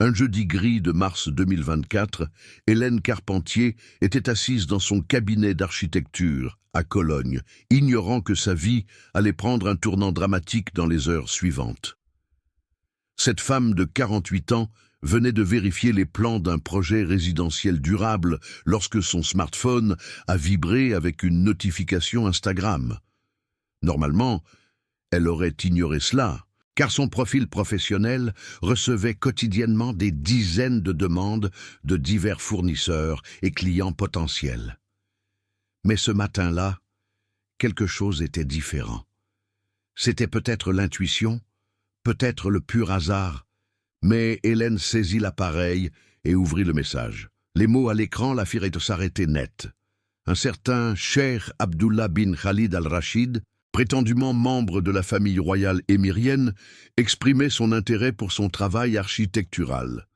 Un jeudi gris de mars 2024, Hélène Carpentier était assise dans son cabinet d'architecture à Cologne, ignorant que sa vie allait prendre un tournant dramatique dans les heures suivantes. Cette femme de 48 ans venait de vérifier les plans d'un projet résidentiel durable lorsque son smartphone a vibré avec une notification Instagram. Normalement, elle aurait ignoré cela, car son profil professionnel recevait quotidiennement des dizaines de demandes de divers fournisseurs et clients potentiels. Mais ce matin-là, quelque chose était différent. C'était peut-être l'intuition, peut-être le pur hasard, mais Hélène saisit l'appareil et ouvrit le message. Les mots à l'écran la firent s'arrêter net. Un certain Cheikh Abdullah bin Khalid al-Rachid, prétendument membre de la famille royale émirienne, exprimait son intérêt pour son travail architectural.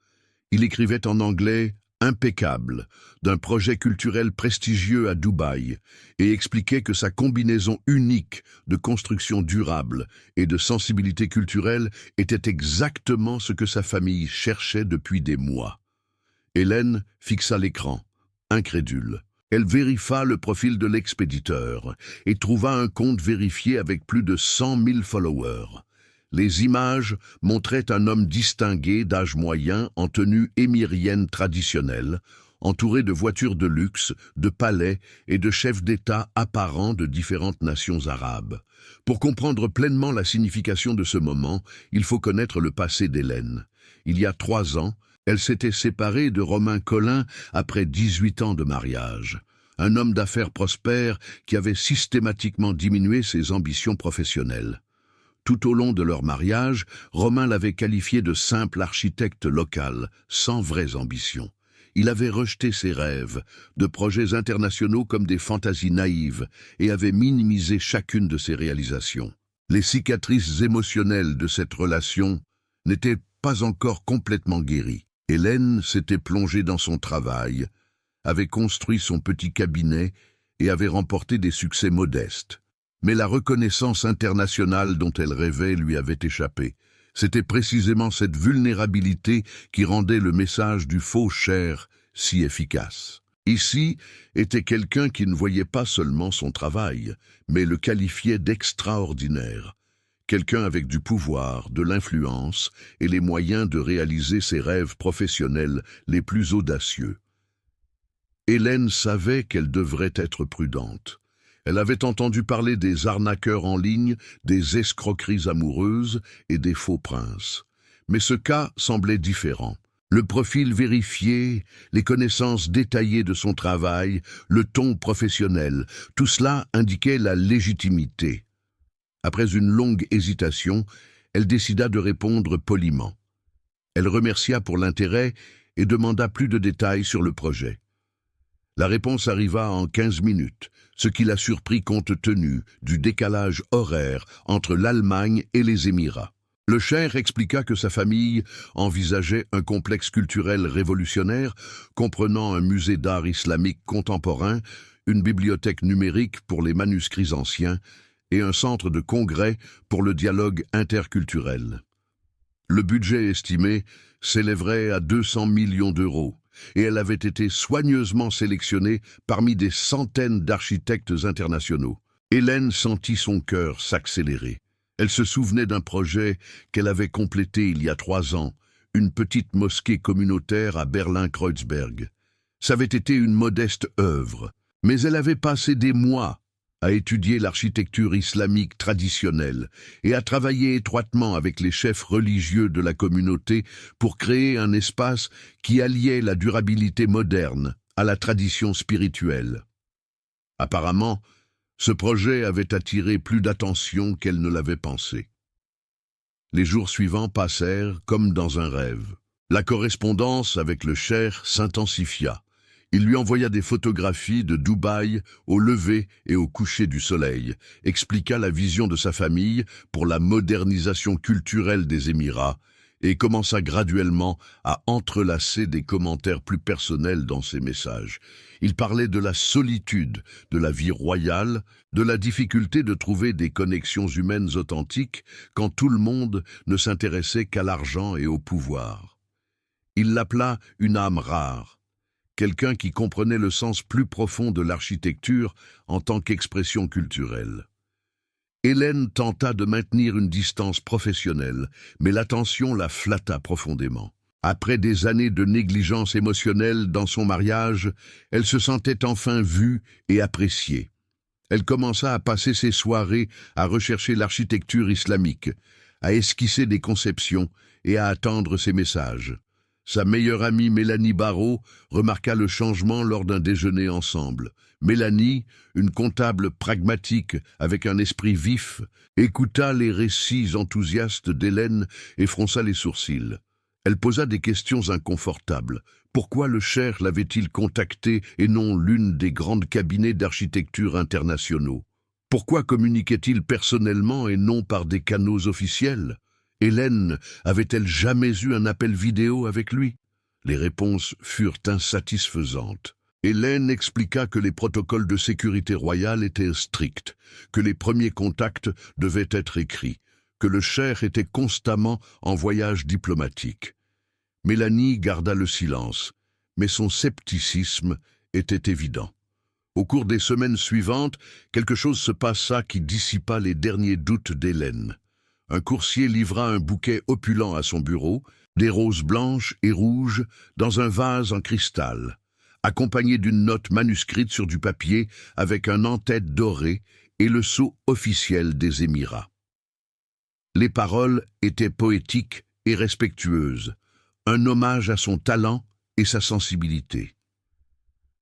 Il écrivait en anglais « impeccable » d'un projet culturel prestigieux à Dubaï et expliquait que sa combinaison unique de construction durable et de sensibilité culturelle était exactement ce que sa famille cherchait depuis des mois. Hélène fixa l'écran, incrédule. Elle vérifia le profil de l'expéditeur et trouva un compte vérifié avec plus de 100 000 followers. Les images montraient un homme distingué d'âge moyen en tenue émirienne traditionnelle, entouré de voitures de luxe, de palais et de chefs d'État apparents de différentes nations arabes. Pour comprendre pleinement la signification de ce moment, il faut connaître le passé d'Hélène. Il y a 3 ans, elle s'était séparée de Romain Collin après 18 ans de mariage. Un homme d'affaires prospère qui avait systématiquement diminué ses ambitions professionnelles. Tout au long de leur mariage, Romain l'avait qualifié de simple architecte local, sans vraies ambitions. Il avait rejeté ses rêves, de projets internationaux comme des fantasies naïves, et avait minimisé chacune de ses réalisations. Les cicatrices émotionnelles de cette relation n'étaient pas encore complètement guéries. Hélène s'était plongée dans son travail, avait construit son petit cabinet et avait remporté des succès modestes. Mais la reconnaissance internationale dont elle rêvait lui avait échappé. C'était précisément cette vulnérabilité qui rendait le message du faux Cheikh si efficace. Ici était quelqu'un qui ne voyait pas seulement son travail, mais le qualifiait d'extraordinaire. Quelqu'un avec du pouvoir, de l'influence et les moyens de réaliser ses rêves professionnels les plus audacieux. Hélène savait qu'elle devrait être prudente. Elle avait entendu parler des arnaqueurs en ligne, des escroqueries amoureuses et des faux princes. Mais ce cas semblait différent. Le profil vérifié, les connaissances détaillées de son travail, le ton professionnel, tout cela indiquait la légitimité. Après une longue hésitation, elle décida de répondre poliment. Elle remercia pour l'intérêt et demanda plus de détails sur le projet. La réponse arriva en 15 minutes, ce qui la surprit compte tenu du décalage horaire entre l'Allemagne et les Émirats. Le Cheikh expliqua que sa famille envisageait un complexe culturel révolutionnaire comprenant un musée d'art islamique contemporain, une bibliothèque numérique pour les manuscrits anciens et un centre de congrès pour le dialogue interculturel. Le budget estimé s'élèverait à 200 millions d'euros, et elle avait été soigneusement sélectionnée parmi des centaines d'architectes internationaux. Hélène sentit son cœur s'accélérer. Elle se souvenait d'un projet qu'elle avait complété il y a 3 ans, une petite mosquée communautaire à Berlin-Kreuzberg. Ça avait été une modeste œuvre, mais elle avait passé des mois à étudier l'architecture islamique traditionnelle et à travailler étroitement avec les chefs religieux de la communauté pour créer un espace qui alliait la durabilité moderne à la tradition spirituelle. Apparemment, ce projet avait attiré plus d'attention qu'elle ne l'avait pensé. Les jours suivants passèrent comme dans un rêve. La correspondance avec le Cheikh s'intensifia. Il lui envoya des photographies de Dubaï au lever et au coucher du soleil, expliqua la vision de sa famille pour la modernisation culturelle des Émirats et commença graduellement à entrelacer des commentaires plus personnels dans ses messages. Il parlait de la solitude de la vie royale, de la difficulté de trouver des connexions humaines authentiques quand tout le monde ne s'intéressait qu'à l'argent et au pouvoir. Il l'appela une âme rare, quelqu'un qui comprenait le sens plus profond de l'architecture en tant qu'expression culturelle. Hélène tenta de maintenir une distance professionnelle, mais l'attention la flatta profondément. Après des années de négligence émotionnelle dans son mariage, elle se sentait enfin vue et appréciée. Elle commença à passer ses soirées à rechercher l'architecture islamique, à esquisser des conceptions et à attendre ses messages. Sa meilleure amie Mélanie Barrault remarqua le changement lors d'un déjeuner ensemble. Mélanie, une comptable pragmatique avec un esprit vif, écouta les récits enthousiastes d'Hélène et fronça les sourcils. Elle posa des questions inconfortables. Pourquoi le Cheikh l'avait-il contacté et non l'une des grandes cabinets d'architecture internationaux? Pourquoi communiquait-il personnellement et non par des canaux officiels? Hélène avait-elle jamais eu un appel vidéo avec lui? Les réponses furent insatisfaisantes. Hélène expliqua que les protocoles de sécurité royale étaient stricts, que les premiers contacts devaient être écrits, que le Cheikh était constamment en voyage diplomatique. Mélanie garda le silence, mais son scepticisme était évident. Au cours des semaines suivantes, quelque chose se passa qui dissipa les derniers doutes d'Hélène. Un coursier livra un bouquet opulent à son bureau, des roses blanches et rouges dans un vase en cristal, accompagné d'une note manuscrite sur du papier avec un en-tête doré et le sceau officiel des Émirats. Les paroles étaient poétiques et respectueuses, un hommage à son talent et sa sensibilité.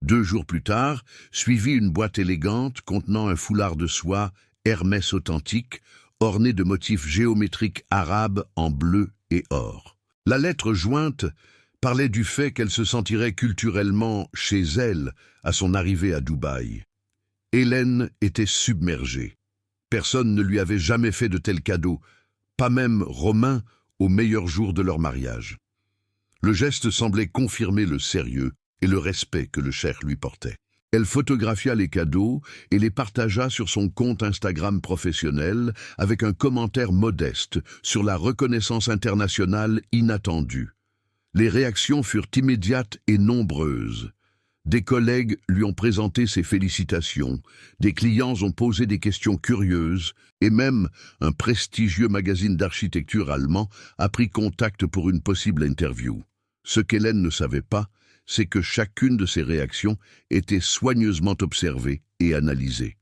2 jours plus tard, suivit une boîte élégante contenant un foulard de soie Hermès authentique, orné de motifs géométriques arabes en bleu et or. La lettre jointe parlait du fait qu'elle se sentirait culturellement chez elle à son arrivée à Dubaï. Hélène était submergée. Personne ne lui avait jamais fait de tel cadeau, pas même Romain au meilleur jour de leur mariage. Le geste semblait confirmer le sérieux et le respect que le Cheikh lui portait. Elle photographia les cadeaux et les partagea sur son compte Instagram professionnel avec un commentaire modeste sur la reconnaissance internationale inattendue. Les réactions furent immédiates et nombreuses. Des collègues lui ont présenté ses félicitations, des clients ont posé des questions curieuses, et même un prestigieux magazine d'architecture allemand a pris contact pour une possible interview. Ce qu'Hélène ne savait pas, c'est que chacune de ces réactions était soigneusement observée et analysée.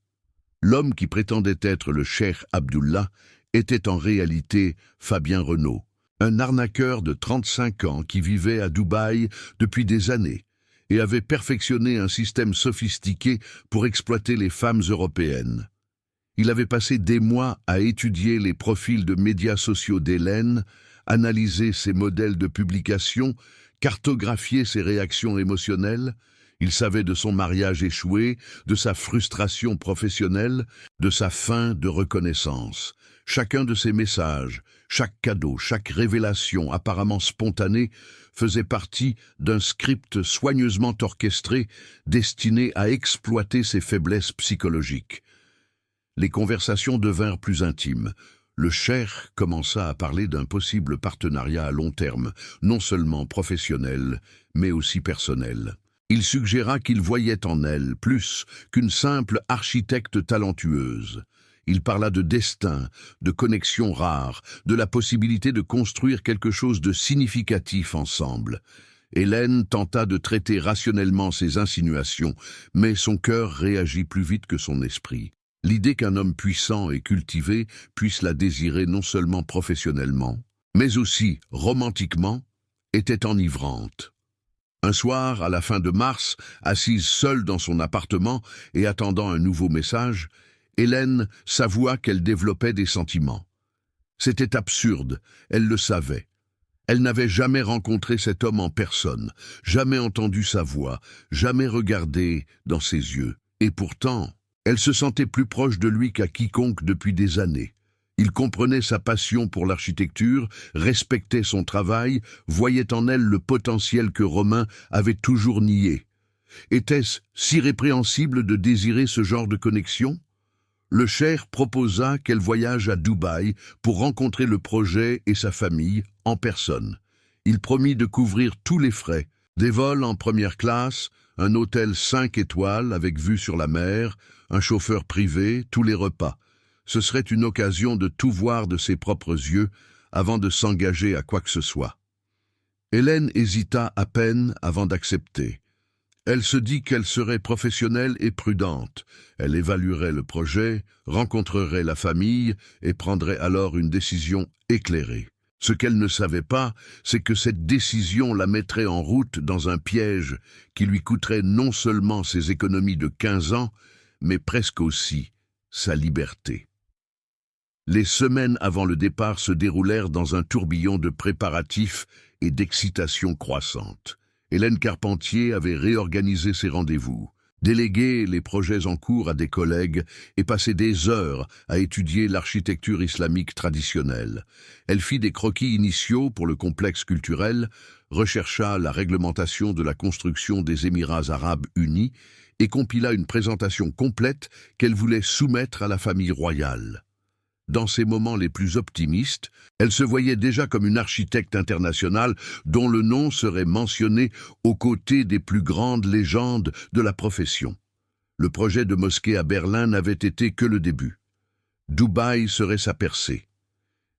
L'homme qui prétendait être le Cheikh Abdullah était en réalité Fabien Renaud, un arnaqueur de 35 ans qui vivait à Dubaï depuis des années et avait perfectionné un système sophistiqué pour exploiter les femmes européennes. Il avait passé des mois à étudier les profils de médias sociaux d'Hélène, analyser ses modèles de publication, cartographier ses réactions émotionnelles. Il savait de son mariage échoué, de sa frustration professionnelle, de sa faim de reconnaissance. Chacun de ses messages, chaque cadeau, chaque révélation apparemment spontanée faisait partie d'un script soigneusement orchestré destiné à exploiter ses faiblesses psychologiques. Les conversations devinrent plus intimes. Le Cheikh commença à parler d'un possible partenariat à long terme, non seulement professionnel, mais aussi personnel. Il suggéra qu'il voyait en elle plus qu'une simple architecte talentueuse. Il parla de destin, de connexions rares, de la possibilité de construire quelque chose de significatif ensemble. Hélène tenta de traiter rationnellement ces insinuations, mais son cœur réagit plus vite que son esprit. L'idée qu'un homme puissant et cultivé puisse la désirer non seulement professionnellement, mais aussi romantiquement, était enivrante. Un soir, à la fin de mars, assise seule dans son appartement et attendant un nouveau message, Hélène s'avoua qu'elle développait des sentiments. C'était absurde, elle le savait. Elle n'avait jamais rencontré cet homme en personne, jamais entendu sa voix, jamais regardé dans ses yeux. Et pourtant, elle se sentait plus proche de lui qu'à quiconque depuis des années. Il comprenait sa passion pour l'architecture, respectait son travail, voyait en elle le potentiel que Romain avait toujours nié. Était-ce si répréhensible de désirer ce genre de connexion? Le Cheikh proposa qu'elle voyage à Dubaï pour rencontrer le projet et sa famille en personne. Il promit de couvrir tous les frais, des vols en première classe, un hôtel 5 étoiles avec vue sur la mer, un chauffeur privé, tous les repas. Ce serait une occasion de tout voir de ses propres yeux avant de s'engager à quoi que ce soit. Hélène hésita à peine avant d'accepter. Elle se dit qu'elle serait professionnelle et prudente. Elle évaluerait le projet, rencontrerait la famille et prendrait alors une décision éclairée. Ce qu'elle ne savait pas, c'est que cette décision la mettrait en route dans un piège qui lui coûterait non seulement ses économies de 15 ans, mais presque aussi sa liberté. Les semaines avant le départ se déroulèrent dans un tourbillon de préparatifs et d'excitation croissante. Hélène Carpentier avait réorganisé ses rendez-vous, délégué les projets en cours à des collègues et passé des heures à étudier l'architecture islamique traditionnelle. Elle fit des croquis initiaux pour le complexe culturel, rechercha la réglementation de la construction des Émirats arabes unis et compila une présentation complète qu'elle voulait soumettre à la famille royale. Dans ses moments les plus optimistes, elle se voyait déjà comme une architecte internationale dont le nom serait mentionné aux côtés des plus grandes légendes de la profession. Le projet de mosquée à Berlin n'avait été que le début. Dubaï serait sa percée.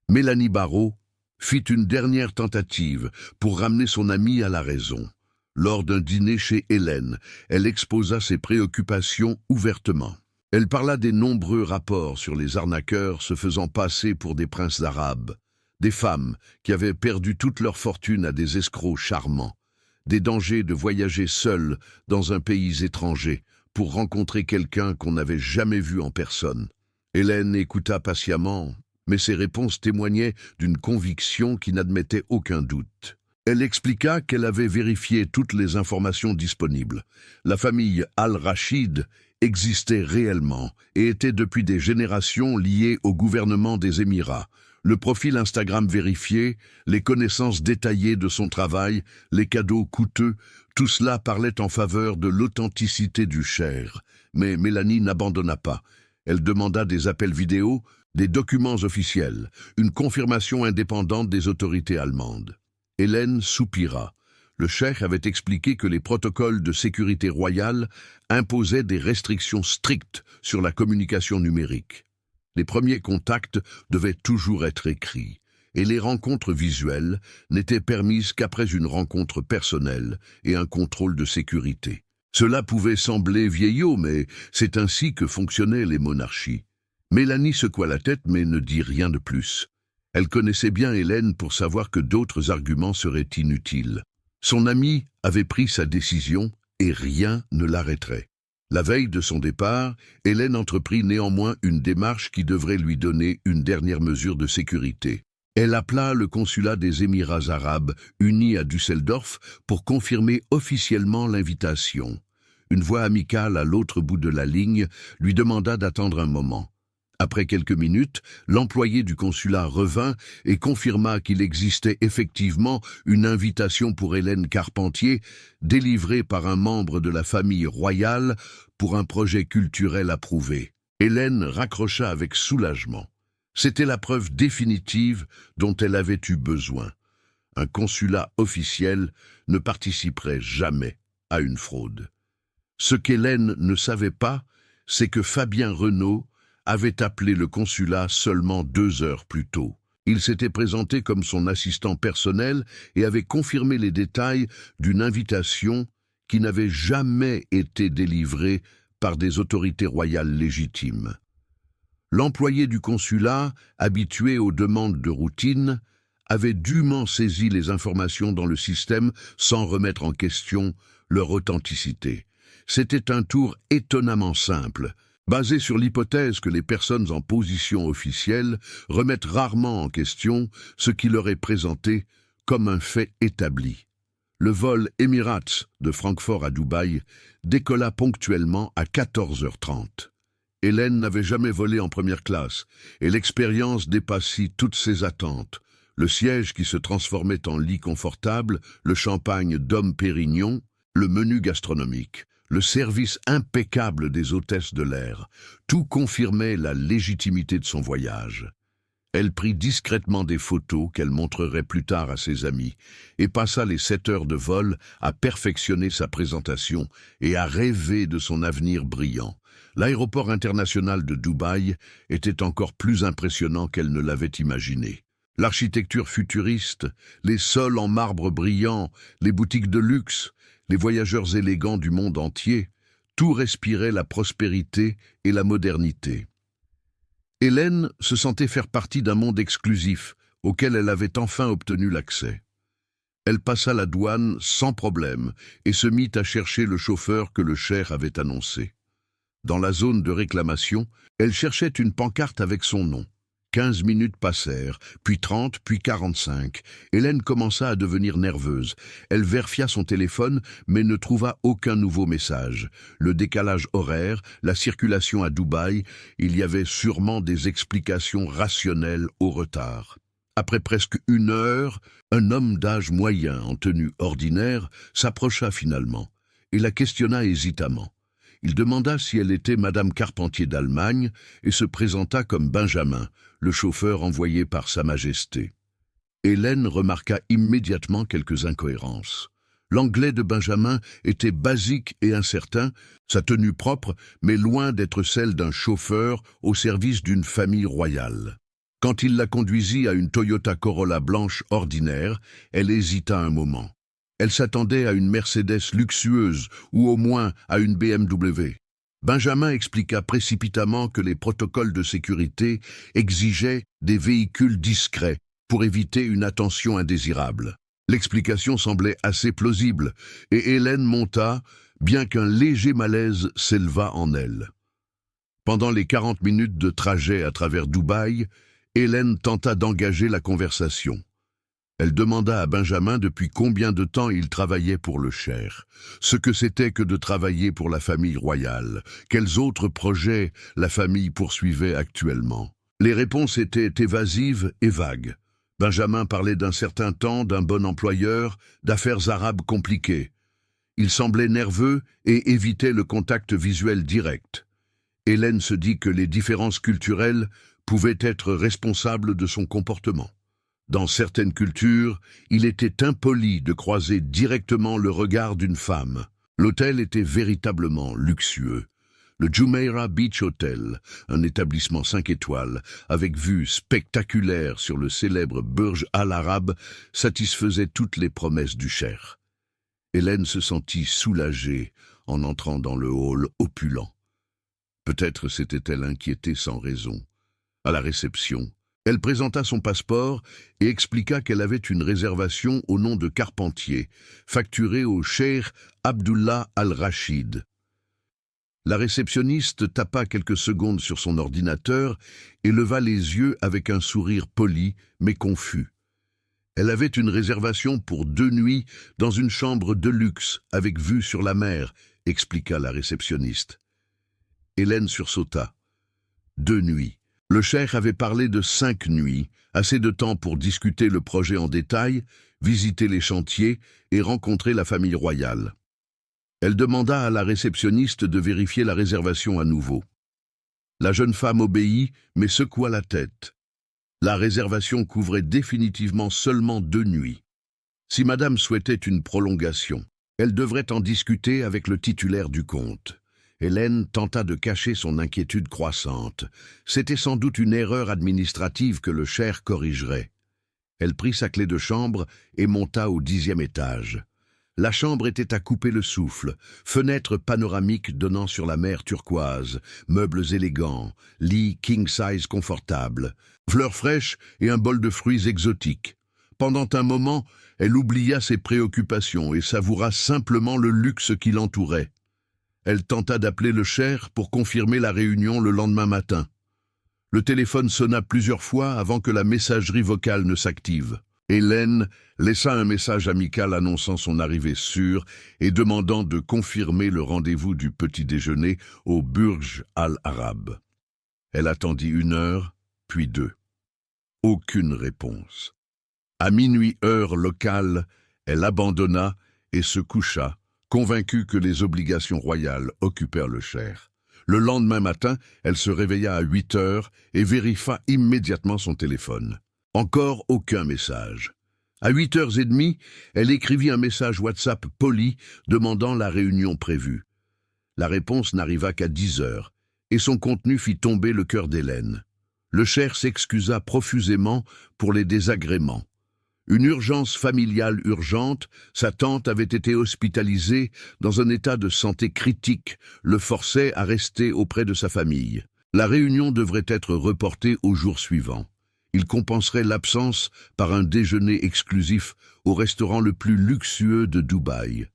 Mélanie Barrault fit une dernière tentative pour ramener son amie à la raison. Lors d'un dîner chez Hélène, elle exposa ses préoccupations ouvertement. Elle parla des nombreux rapports sur les arnaqueurs se faisant passer pour des princes arabes, des femmes qui avaient perdu toute leur fortune à des escrocs charmants, des dangers de voyager seul dans un pays étranger pour rencontrer quelqu'un qu'on n'avait jamais vu en personne. Hélène écouta patiemment, mais ses réponses témoignaient d'une conviction qui n'admettait aucun doute. Elle expliqua qu'elle avait vérifié toutes les informations disponibles. La famille Al-Rachid existait réellement et était depuis des générations liée au gouvernement des Émirats. Le profil Instagram vérifié, les connaissances détaillées de son travail, les cadeaux coûteux, tout cela parlait en faveur de l'authenticité du Cher. Mais Mélanie n'abandonna pas. Elle demanda des appels vidéo, des documents officiels, une confirmation indépendante des autorités allemandes. Hélène soupira. Le cheikh avait expliqué que les protocoles de sécurité royale imposaient des restrictions strictes sur la communication numérique. Les premiers contacts devaient toujours être écrits, et les rencontres visuelles n'étaient permises qu'après une rencontre personnelle et un contrôle de sécurité. Cela pouvait sembler vieillot, mais c'est ainsi que fonctionnaient les monarchies. Mélanie secoua la tête mais ne dit rien de plus. Elle connaissait bien Hélène pour savoir que d'autres arguments seraient inutiles. Son amie avait pris sa décision et rien ne l'arrêterait. La veille de son départ, Hélène entreprit néanmoins une démarche qui devrait lui donner une dernière mesure de sécurité. Elle appela le consulat des Émirats arabes unis à Düsseldorf pour confirmer officiellement l'invitation. Une voix amicale à l'autre bout de la ligne lui demanda d'attendre un moment. Après quelques minutes, l'employé du consulat revint et confirma qu'il existait effectivement une invitation pour Hélène Carpentier, délivrée par un membre de la famille royale pour un projet culturel approuvé. Hélène raccrocha avec soulagement. C'était la preuve définitive dont elle avait eu besoin. Un consulat officiel ne participerait jamais à une fraude. Ce qu'Hélène ne savait pas, c'est que Fabien Renaud avait appelé le consulat seulement 2 heures plus tôt. Il s'était présenté comme son assistant personnel et avait confirmé les détails d'une invitation qui n'avait jamais été délivrée par des autorités royales légitimes. L'employé du consulat, habitué aux demandes de routine, avait dûment saisi les informations dans le système sans remettre en question leur authenticité. C'était un tour étonnamment simple, basé sur l'hypothèse que les personnes en position officielle remettent rarement en question ce qui leur est présenté comme un fait établi. Le vol Emirates de Francfort à Dubaï décolla ponctuellement à 14h30. Hélène n'avait jamais volé en première classe et l'expérience dépassit toutes ses attentes. Le siège qui se transformait en lit confortable, le champagne Dom Pérignon, le menu gastronomique, le service impeccable des hôtesses de l'air, tout confirmait la légitimité de son voyage. Elle prit discrètement des photos qu'elle montrerait plus tard à ses amis et passa les 7 heures de vol à perfectionner sa présentation et à rêver de son avenir brillant. L'aéroport international de Dubaï était encore plus impressionnant qu'elle ne l'avait imaginé. L'architecture futuriste, les sols en marbre brillant, les boutiques de luxe, les voyageurs élégants du monde entier, tout respirait la prospérité et la modernité. Hélène se sentait faire partie d'un monde exclusif auquel elle avait enfin obtenu l'accès. Elle passa la douane sans problème et se mit à chercher le chauffeur que le Cheikh avait annoncé. Dans la zone de réclamation, elle cherchait une pancarte avec son nom. 15 minutes passèrent, puis 30, puis 45. Hélène commença à devenir nerveuse. Elle vérifia son téléphone, mais ne trouva aucun nouveau message. Le décalage horaire, la circulation à Dubaï, il y avait sûrement des explications rationnelles au retard. Après presque 1 heure, un homme d'âge moyen en tenue ordinaire s'approcha finalement et la questionna hésitamment. Il demanda si elle était Madame Carpentier d'Allemagne et se présenta comme Benjamin, le chauffeur envoyé par Sa Majesté. Hélène remarqua immédiatement quelques incohérences. L'anglais de Benjamin était basique et incertain, sa tenue propre, mais loin d'être celle d'un chauffeur au service d'une famille royale. Quand il la conduisit à une Toyota Corolla blanche ordinaire, elle hésita un moment. Elle s'attendait à une Mercedes luxueuse ou au moins à une BMW. Benjamin expliqua précipitamment que les protocoles de sécurité exigeaient des véhicules discrets pour éviter une attention indésirable. L'explication semblait assez plausible et Hélène monta, bien qu'un léger malaise s'éleva en elle. Pendant les 40 minutes de trajet à travers Dubaï, Hélène tenta d'engager la conversation. Elle demanda à Benjamin depuis combien de temps il travaillait pour le Cheikh, ce que c'était que de travailler pour la famille royale, quels autres projets la famille poursuivait actuellement. Les réponses étaient évasives et vagues. Benjamin parlait d'un certain temps, d'un bon employeur, d'affaires arabes compliquées. Il semblait nerveux et évitait le contact visuel direct. Hélène se dit que les différences culturelles pouvaient être responsables de son comportement. Dans certaines cultures, il était impoli de croiser directement le regard d'une femme. L'hôtel était véritablement luxueux. Le Jumeirah Beach Hotel, un établissement 5 étoiles, avec vue spectaculaire sur le célèbre Burj Al Arab, satisfaisait toutes les promesses du Cheikh. Hélène se sentit soulagée en entrant dans le hall opulent. Peut-être s'était-elle inquiétée sans raison. À la réception, elle présenta son passeport et expliqua qu'elle avait une réservation au nom de Carpentier, facturée au Cheikh Abdullah Al-Rachid. La réceptionniste tapa quelques secondes sur son ordinateur et leva les yeux avec un sourire poli mais confus. Elle avait une réservation pour 2 nuits dans une chambre de luxe avec vue sur la mer, expliqua la réceptionniste. Hélène sursauta. 2 nuits. Le Cheikh avait parlé de 5 nuits, assez de temps pour discuter le projet en détail, visiter les chantiers et rencontrer la famille royale. Elle demanda à la réceptionniste de vérifier la réservation à nouveau. La jeune femme obéit, mais secoua la tête. La réservation couvrait définitivement seulement 2 nuits. Si madame souhaitait une prolongation, elle devrait en discuter avec le titulaire du compte. Hélène tenta de cacher son inquiétude croissante. C'était sans doute une erreur administrative que le Cheikh corrigerait. Elle prit sa clé de chambre et monta au 10e étage. La chambre était à couper le souffle, fenêtre panoramique donnant sur la mer turquoise, meubles élégants, lit king-size confortable, fleurs fraîches et un bol de fruits exotiques. Pendant un moment, elle oublia ses préoccupations et savoura simplement le luxe qui l'entourait. Elle tenta d'appeler le Cheikh pour confirmer la réunion le lendemain matin. Le téléphone sonna plusieurs fois avant que la messagerie vocale ne s'active. Hélène laissa un message amical annonçant son arrivée sûre et demandant de confirmer le rendez-vous du petit déjeuner au Burj Al Arab. Elle attendit 1 heure, puis 2. Aucune réponse. À minuit heure locale, elle abandonna et se coucha, convaincue que les obligations royales occupèrent le Cheikh. Le lendemain matin, elle se réveilla à 8 heures et vérifia immédiatement son téléphone. Encore aucun message. À 8h30, elle écrivit un message WhatsApp poli demandant la réunion prévue. La réponse n'arriva qu'à 10 heures, et son contenu fit tomber le cœur d'Hélène. Le cher s'excusa profusément pour les désagréments. Une urgence familiale urgente, sa tante avait été hospitalisée dans un état de santé critique, le forçait à rester auprès de sa famille. La réunion devrait être reportée au jour suivant. Il compenserait l'absence par un déjeuner exclusif au restaurant le plus luxueux de Dubaï.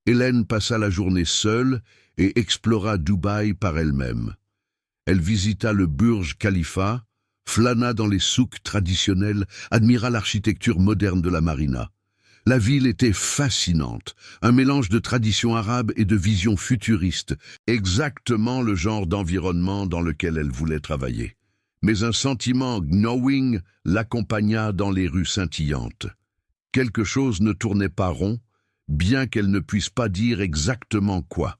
Hélène passa la journée seule et explora Dubaï par elle-même. Elle visita le Burj Khalifa, flâna dans les souks traditionnels, admira l'architecture moderne de la marina. La ville était fascinante, un mélange de traditions arabes et de visions futuristes, exactement le genre d'environnement dans lequel elle voulait travailler. Mais un sentiment gnawing l'accompagna dans les rues scintillantes. Quelque chose ne tournait pas rond, bien qu'elle ne puisse pas dire exactement quoi.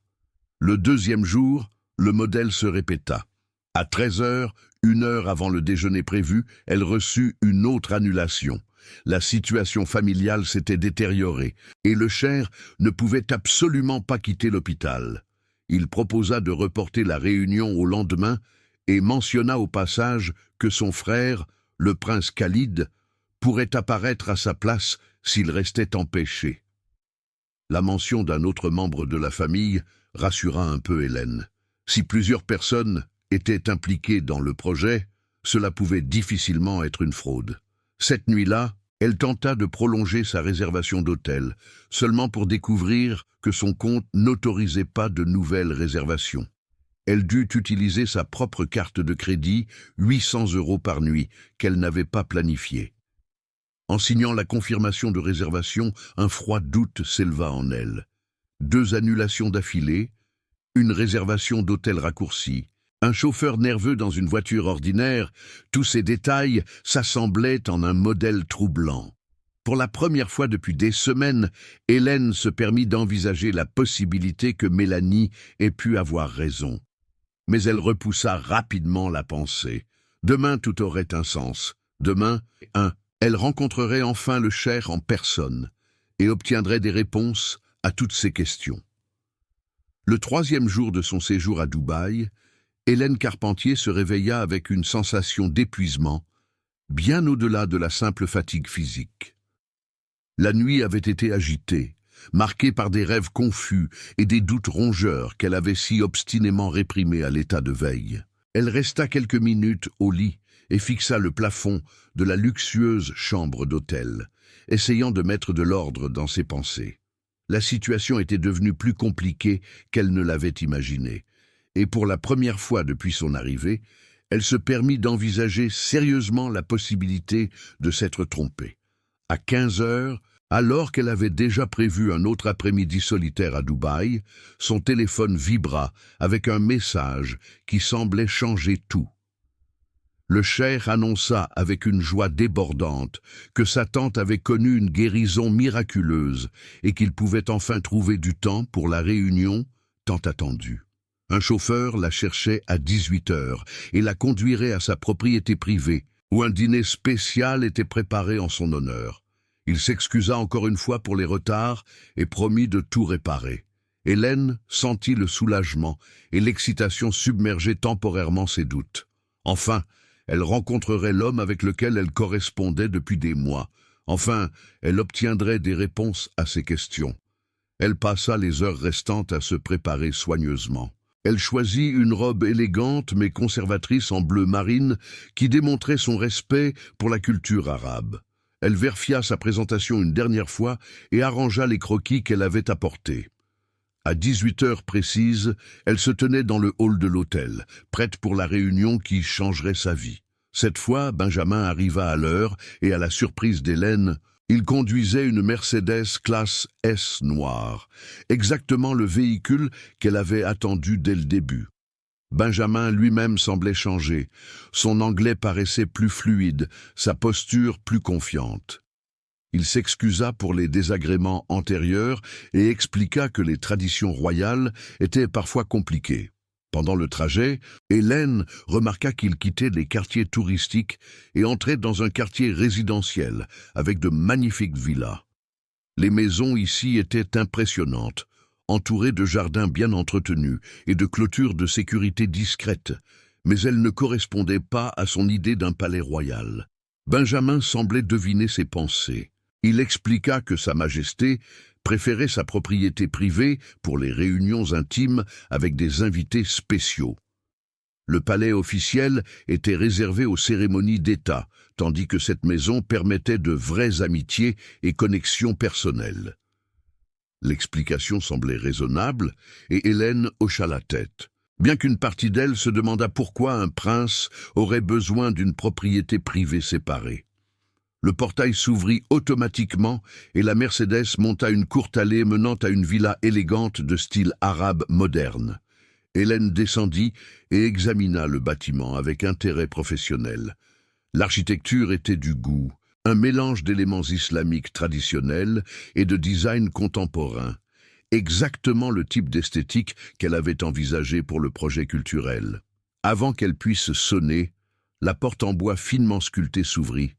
Le deuxième jour, le modèle se répéta. À 13 heures, 1 heure avant le déjeuner prévu, elle reçut une autre annulation. La situation familiale s'était détériorée et le cher ne pouvait absolument pas quitter l'hôpital. Il proposa de reporter la réunion au lendemain et mentionna au passage que son frère, le prince Khalid, pourrait apparaître à sa place s'il restait empêché. La mention d'un autre membre de la famille rassura un peu Hélène. Si plusieurs personnes étaient impliquées dans le projet, cela pouvait difficilement être une fraude. Cette nuit-là, elle tenta de prolonger sa réservation d'hôtel, seulement pour découvrir que son compte n'autorisait pas de nouvelles réservations. Elle dut utiliser sa propre carte de crédit, 800 € par nuit, qu'elle n'avait pas planifiée. En signant la confirmation de réservation, un froid doute s'éleva en elle. 2 annulations d'affilée, une réservation d'hôtel raccourcie, un chauffeur nerveux dans une voiture ordinaire, tous ces détails s'assemblaient en un modèle troublant. Pour la première fois depuis des semaines, Hélène se permit d'envisager la possibilité que Mélanie ait pu avoir raison. Mais elle repoussa rapidement la pensée. Demain, tout aurait un sens. Demain, elle rencontrerait enfin le cher en personne et obtiendrait des réponses à toutes ses questions. Le 3e jour de son séjour à Dubaï, Hélène Carpentier se réveilla avec une sensation d'épuisement, bien au-delà de la simple fatigue physique. La nuit avait été agitée, marquée par des rêves confus et des doutes rongeurs qu'elle avait si obstinément réprimés à l'état de veille. Elle resta quelques minutes au lit et fixa le plafond de la luxueuse chambre d'hôtel, essayant de mettre de l'ordre dans ses pensées. La situation était devenue plus compliquée qu'elle ne l'avait imaginé, et pour la première fois depuis son arrivée, elle se permit d'envisager sérieusement la possibilité de s'être trompée. À 15 heures, alors qu'elle avait déjà prévu un autre après-midi solitaire à Dubaï, son téléphone vibra avec un message qui semblait changer tout. Le cheikh annonça avec une joie débordante que sa tante avait connu une guérison miraculeuse et qu'il pouvait enfin trouver du temps pour la réunion tant attendue. Un chauffeur la cherchait à 18 heures et la conduirait à sa propriété privée, où un dîner spécial était préparé en son honneur. Il s'excusa encore une fois pour les retards et promit de tout réparer. Hélène sentit le soulagement et l'excitation submerger temporairement ses doutes. Enfin, elle rencontrerait l'homme avec lequel elle correspondait depuis des mois. Enfin, elle obtiendrait des réponses à ses questions. Elle passa les heures restantes à se préparer soigneusement. Elle choisit une robe élégante mais conservatrice en bleu marine qui démontrait son respect pour la culture arabe. Elle vérifia sa présentation une dernière fois et arrangea les croquis qu'elle avait apportés. À 18 heures précises, elle se tenait dans le hall de l'hôtel, prête pour la réunion qui changerait sa vie. Cette fois, Benjamin arriva à l'heure et à la surprise d'Hélène, il conduisait une Mercedes classe S noire, exactement le véhicule qu'elle avait attendu dès le début. Benjamin lui-même semblait changer. Son anglais paraissait plus fluide, sa posture plus confiante. Il s'excusa pour les désagréments antérieurs et expliqua que les traditions royales étaient parfois compliquées. Pendant le trajet, Hélène remarqua qu'il quittait les quartiers touristiques et entrait dans un quartier résidentiel avec de magnifiques villas. Les maisons ici étaient impressionnantes, entourées de jardins bien entretenus et de clôtures de sécurité discrètes, mais elles ne correspondaient pas à son idée d'un palais royal. Benjamin semblait deviner ses pensées. Il expliqua que Sa Majesté préférait sa propriété privée pour les réunions intimes avec des invités spéciaux. Le palais officiel était réservé aux cérémonies d'État, tandis que cette maison permettait de vraies amitiés et connexions personnelles. L'explication semblait raisonnable et Hélène hocha la tête, bien qu'une partie d'elle se demanda pourquoi un prince aurait besoin d'une propriété privée séparée. Le portail s'ouvrit automatiquement et la Mercedes monta une courte allée menant à une villa élégante de style arabe moderne. Hélène descendit et examina le bâtiment avec intérêt professionnel. L'architecture était du goût, un mélange d'éléments islamiques traditionnels et de design contemporain, exactement le type d'esthétique qu'elle avait envisagé pour le projet culturel. Avant qu'elle puisse sonner, la porte en bois finement sculptée s'ouvrit,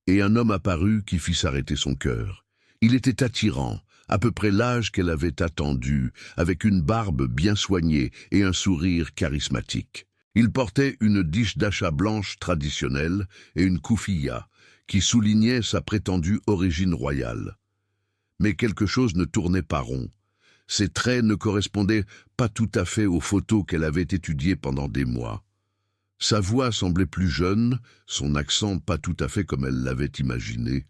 et un homme apparut qui fit s'arrêter son cœur. Il était attirant, à peu près l'âge qu'elle avait attendu, avec une barbe bien soignée et un sourire charismatique. Il portait une dish d'achat blanche traditionnelle et une koufiya, qui soulignait sa prétendue origine royale. Mais quelque chose ne tournait pas rond. Ses traits ne correspondaient pas tout à fait aux photos qu'elle avait étudiées pendant des mois. Sa voix semblait plus jeune, son accent pas tout à fait comme elle l'avait imaginé.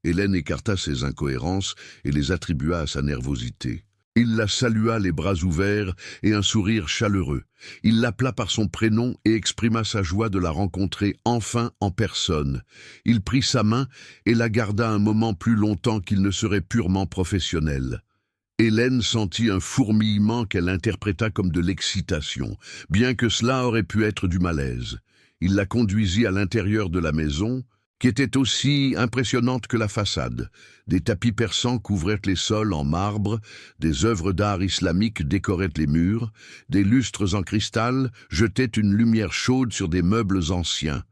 Hélène écarta ces incohérences et les attribua à sa nervosité. Il la salua les bras ouverts et un sourire chaleureux. Il l'appela par son prénom et exprima sa joie de la rencontrer enfin en personne. Il prit sa main et la garda un moment plus longtemps qu'il ne serait purement professionnel. Hélène sentit un fourmillement qu'elle interpréta comme de l'excitation, bien que cela aurait pu être du malaise. Il la conduisit à l'intérieur de la maison, qui était aussi impressionnante que la façade. Des tapis persans couvraient les sols en marbre, des œuvres d'art islamique décoraient les murs, des lustres en cristal jetaient une lumière chaude sur des meubles anciens.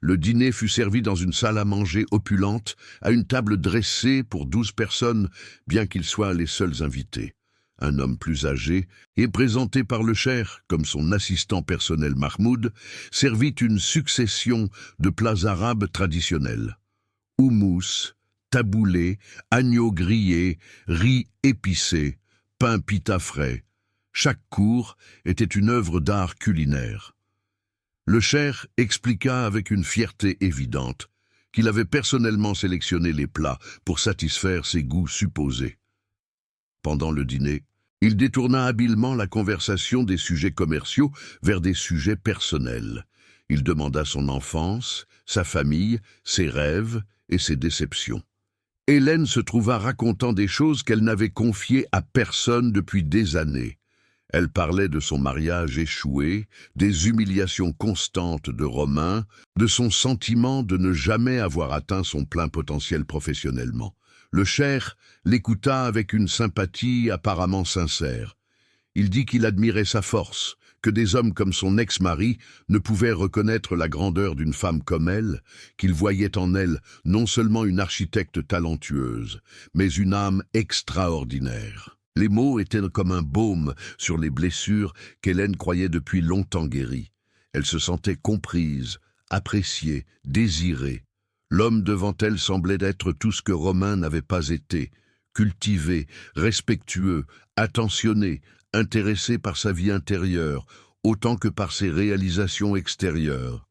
Le dîner fut servi dans une salle à manger opulente, à une table dressée pour 12 personnes, bien qu'ils soient les seuls invités. Un homme plus âgé, et présenté par le cheikh comme son assistant personnel Mahmoud, servit une succession de plats arabes traditionnels. Houmous, taboulé, agneau grillé, riz épicé, pain pita frais. Chaque cours était une œuvre d'art culinaire. Le cheikh expliqua avec une fierté évidente qu'il avait personnellement sélectionné les plats pour satisfaire ses goûts supposés. Pendant le dîner, il détourna habilement la conversation des sujets commerciaux vers des sujets personnels. Il demanda son enfance, sa famille, ses rêves et ses déceptions. Hélène se trouva racontant des choses qu'elle n'avait confiées à personne depuis des années. Elle parlait de son mariage échoué, des humiliations constantes de Romain, de son sentiment de ne jamais avoir atteint son plein potentiel professionnellement. Le cheikh l'écouta avec une sympathie apparemment sincère. Il dit qu'il admirait sa force, que des hommes comme son ex-mari ne pouvaient reconnaître la grandeur d'une femme comme elle, qu'il voyait en elle non seulement une architecte talentueuse, mais une âme extraordinaire. Les mots étaient comme un baume sur les blessures qu'Hélène croyait depuis longtemps guéries. Elle se sentait comprise, appréciée, désirée. L'homme devant elle semblait être tout ce que Romain n'avait pas été, cultivé, respectueux, attentionné, intéressé par sa vie intérieure, autant que par ses réalisations extérieures.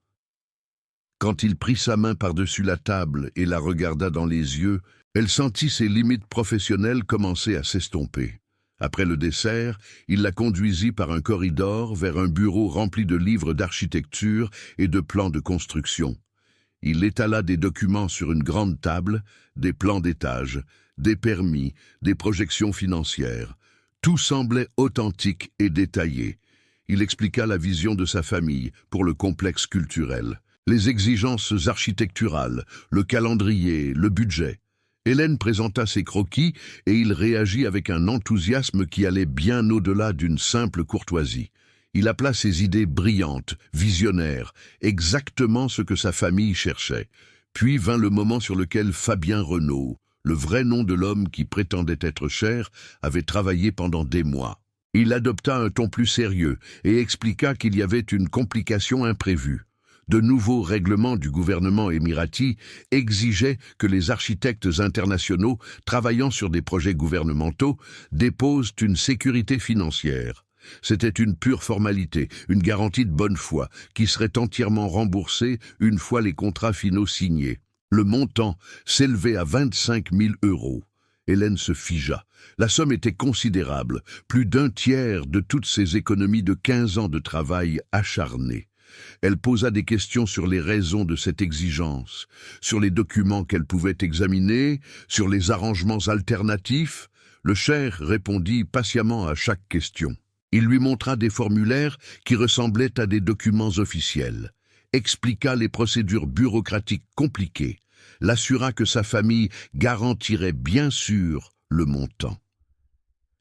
Quand il prit sa main par-dessus la table et la regarda dans les yeux, elle sentit ses limites professionnelles commencer à s'estomper. Après le dessert, il la conduisit par un corridor vers un bureau rempli de livres d'architecture et de plans de construction. Il étala des documents sur une grande table, des plans d'étage, des permis, des projections financières. Tout semblait authentique et détaillé. Il expliqua la vision de sa famille pour le complexe culturel, les exigences architecturales, le calendrier, le budget. Hélène présenta ses croquis et il réagit avec un enthousiasme qui allait bien au-delà d'une simple courtoisie. Il appela ses idées brillantes, visionnaires, exactement ce que sa famille cherchait. Puis vint le moment sur lequel Fabien Renaud, le vrai nom de l'homme qui prétendait être cher, avait travaillé pendant des mois. Il adopta un ton plus sérieux et expliqua qu'il y avait une complication imprévue. De nouveaux règlements du gouvernement émirati exigeaient que les architectes internationaux travaillant sur des projets gouvernementaux déposent une sécurité financière. C'était une pure formalité, une garantie de bonne foi, qui serait entièrement remboursée une fois les contrats finaux signés. Le montant s'élevait à 25 000 €. Hélène se figea. La somme était considérable, plus d'un tiers de toutes ses économies de 15 ans de travail acharné. Elle posa des questions sur les raisons de cette exigence, sur les documents qu'elle pouvait examiner, sur les arrangements alternatifs. Le cher répondit patiemment à chaque question. Il lui montra des formulaires qui ressemblaient à des documents officiels, expliqua les procédures bureaucratiques compliquées, l'assura que sa famille garantirait bien sûr le montant.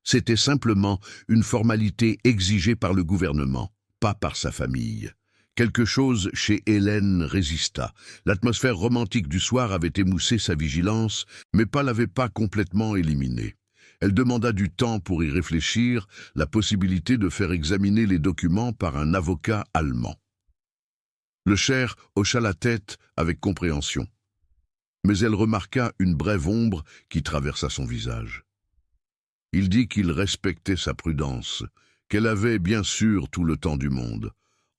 C'était simplement une formalité exigée par le gouvernement, pas par sa famille. Quelque chose chez Hélène résista. L'atmosphère romantique du soir avait émoussé sa vigilance, mais l'avait pas complètement éliminée. Elle demanda du temps pour y réfléchir, la possibilité de faire examiner les documents par un avocat allemand. Le cher hocha la tête avec compréhension. Mais elle remarqua une brève ombre qui traversa son visage. Il dit qu'il respectait sa prudence, qu'elle avait bien sûr tout le temps du monde.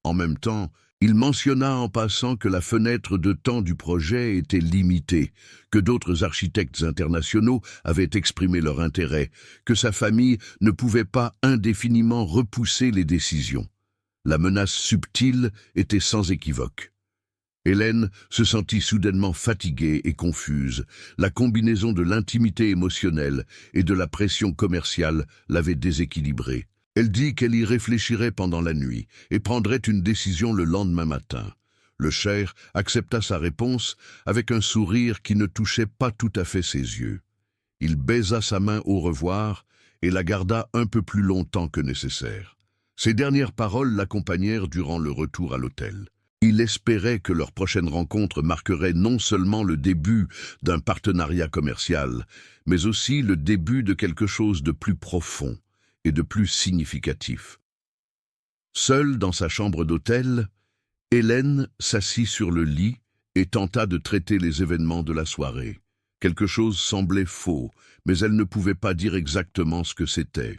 En même temps, il mentionna en passant que la fenêtre de temps du projet était limitée, que d'autres architectes internationaux avaient exprimé leur intérêt, que sa famille ne pouvait pas indéfiniment repousser les décisions. La menace subtile était sans équivoque. Hélène se sentit soudainement fatiguée et confuse. La combinaison de l'intimité émotionnelle et de la pression commerciale l'avait déséquilibrée. Elle dit qu'elle y réfléchirait pendant la nuit et prendrait une décision le lendemain matin. Le cher accepta sa réponse avec un sourire qui ne touchait pas tout à fait ses yeux. Il baisa sa main au revoir et la garda un peu plus longtemps que nécessaire. Ses dernières paroles l'accompagnèrent durant le retour à l'hôtel. Il espérait que leur prochaine rencontre marquerait non seulement le début d'un partenariat commercial, mais aussi le début de quelque chose de plus profond et de plus significatif. Seule dans sa chambre d'hôtel, Hélène s'assit sur le lit et tenta de traiter les événements de la soirée. Quelque chose semblait faux, mais elle ne pouvait pas dire exactement ce que c'était.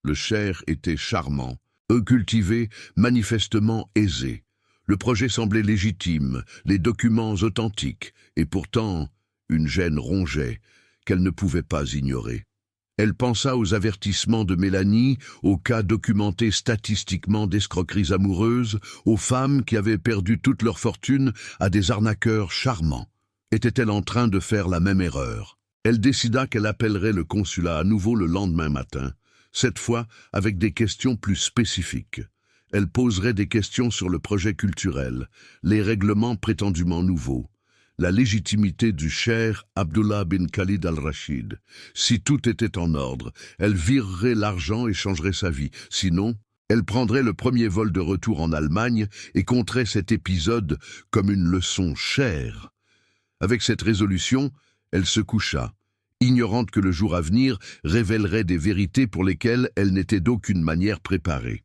Le cher était charmant, cultivé, manifestement aisé. Le projet semblait légitime, les documents authentiques, et pourtant une gêne rongeait qu'elle ne pouvait pas ignorer. Elle pensa aux avertissements de Mélanie, aux cas documentés statistiquement d'escroqueries amoureuses, aux femmes qui avaient perdu toute leur fortune à des arnaqueurs charmants. Était-elle en train de faire la même erreur? Elle décida qu'elle appellerait le consulat à nouveau le lendemain matin, cette fois avec des questions plus spécifiques. Elle poserait des questions sur le projet culturel, les règlements prétendument nouveaux, la légitimité du cher Abdullah bin Khalid al-Rachid. Si tout était en ordre, elle virerait l'argent et changerait sa vie. Sinon, elle prendrait le premier vol de retour en Allemagne et compterait cet épisode comme une leçon chère. Avec cette résolution, elle se coucha, ignorante que le jour à venir révélerait des vérités pour lesquelles elle n'était d'aucune manière préparée.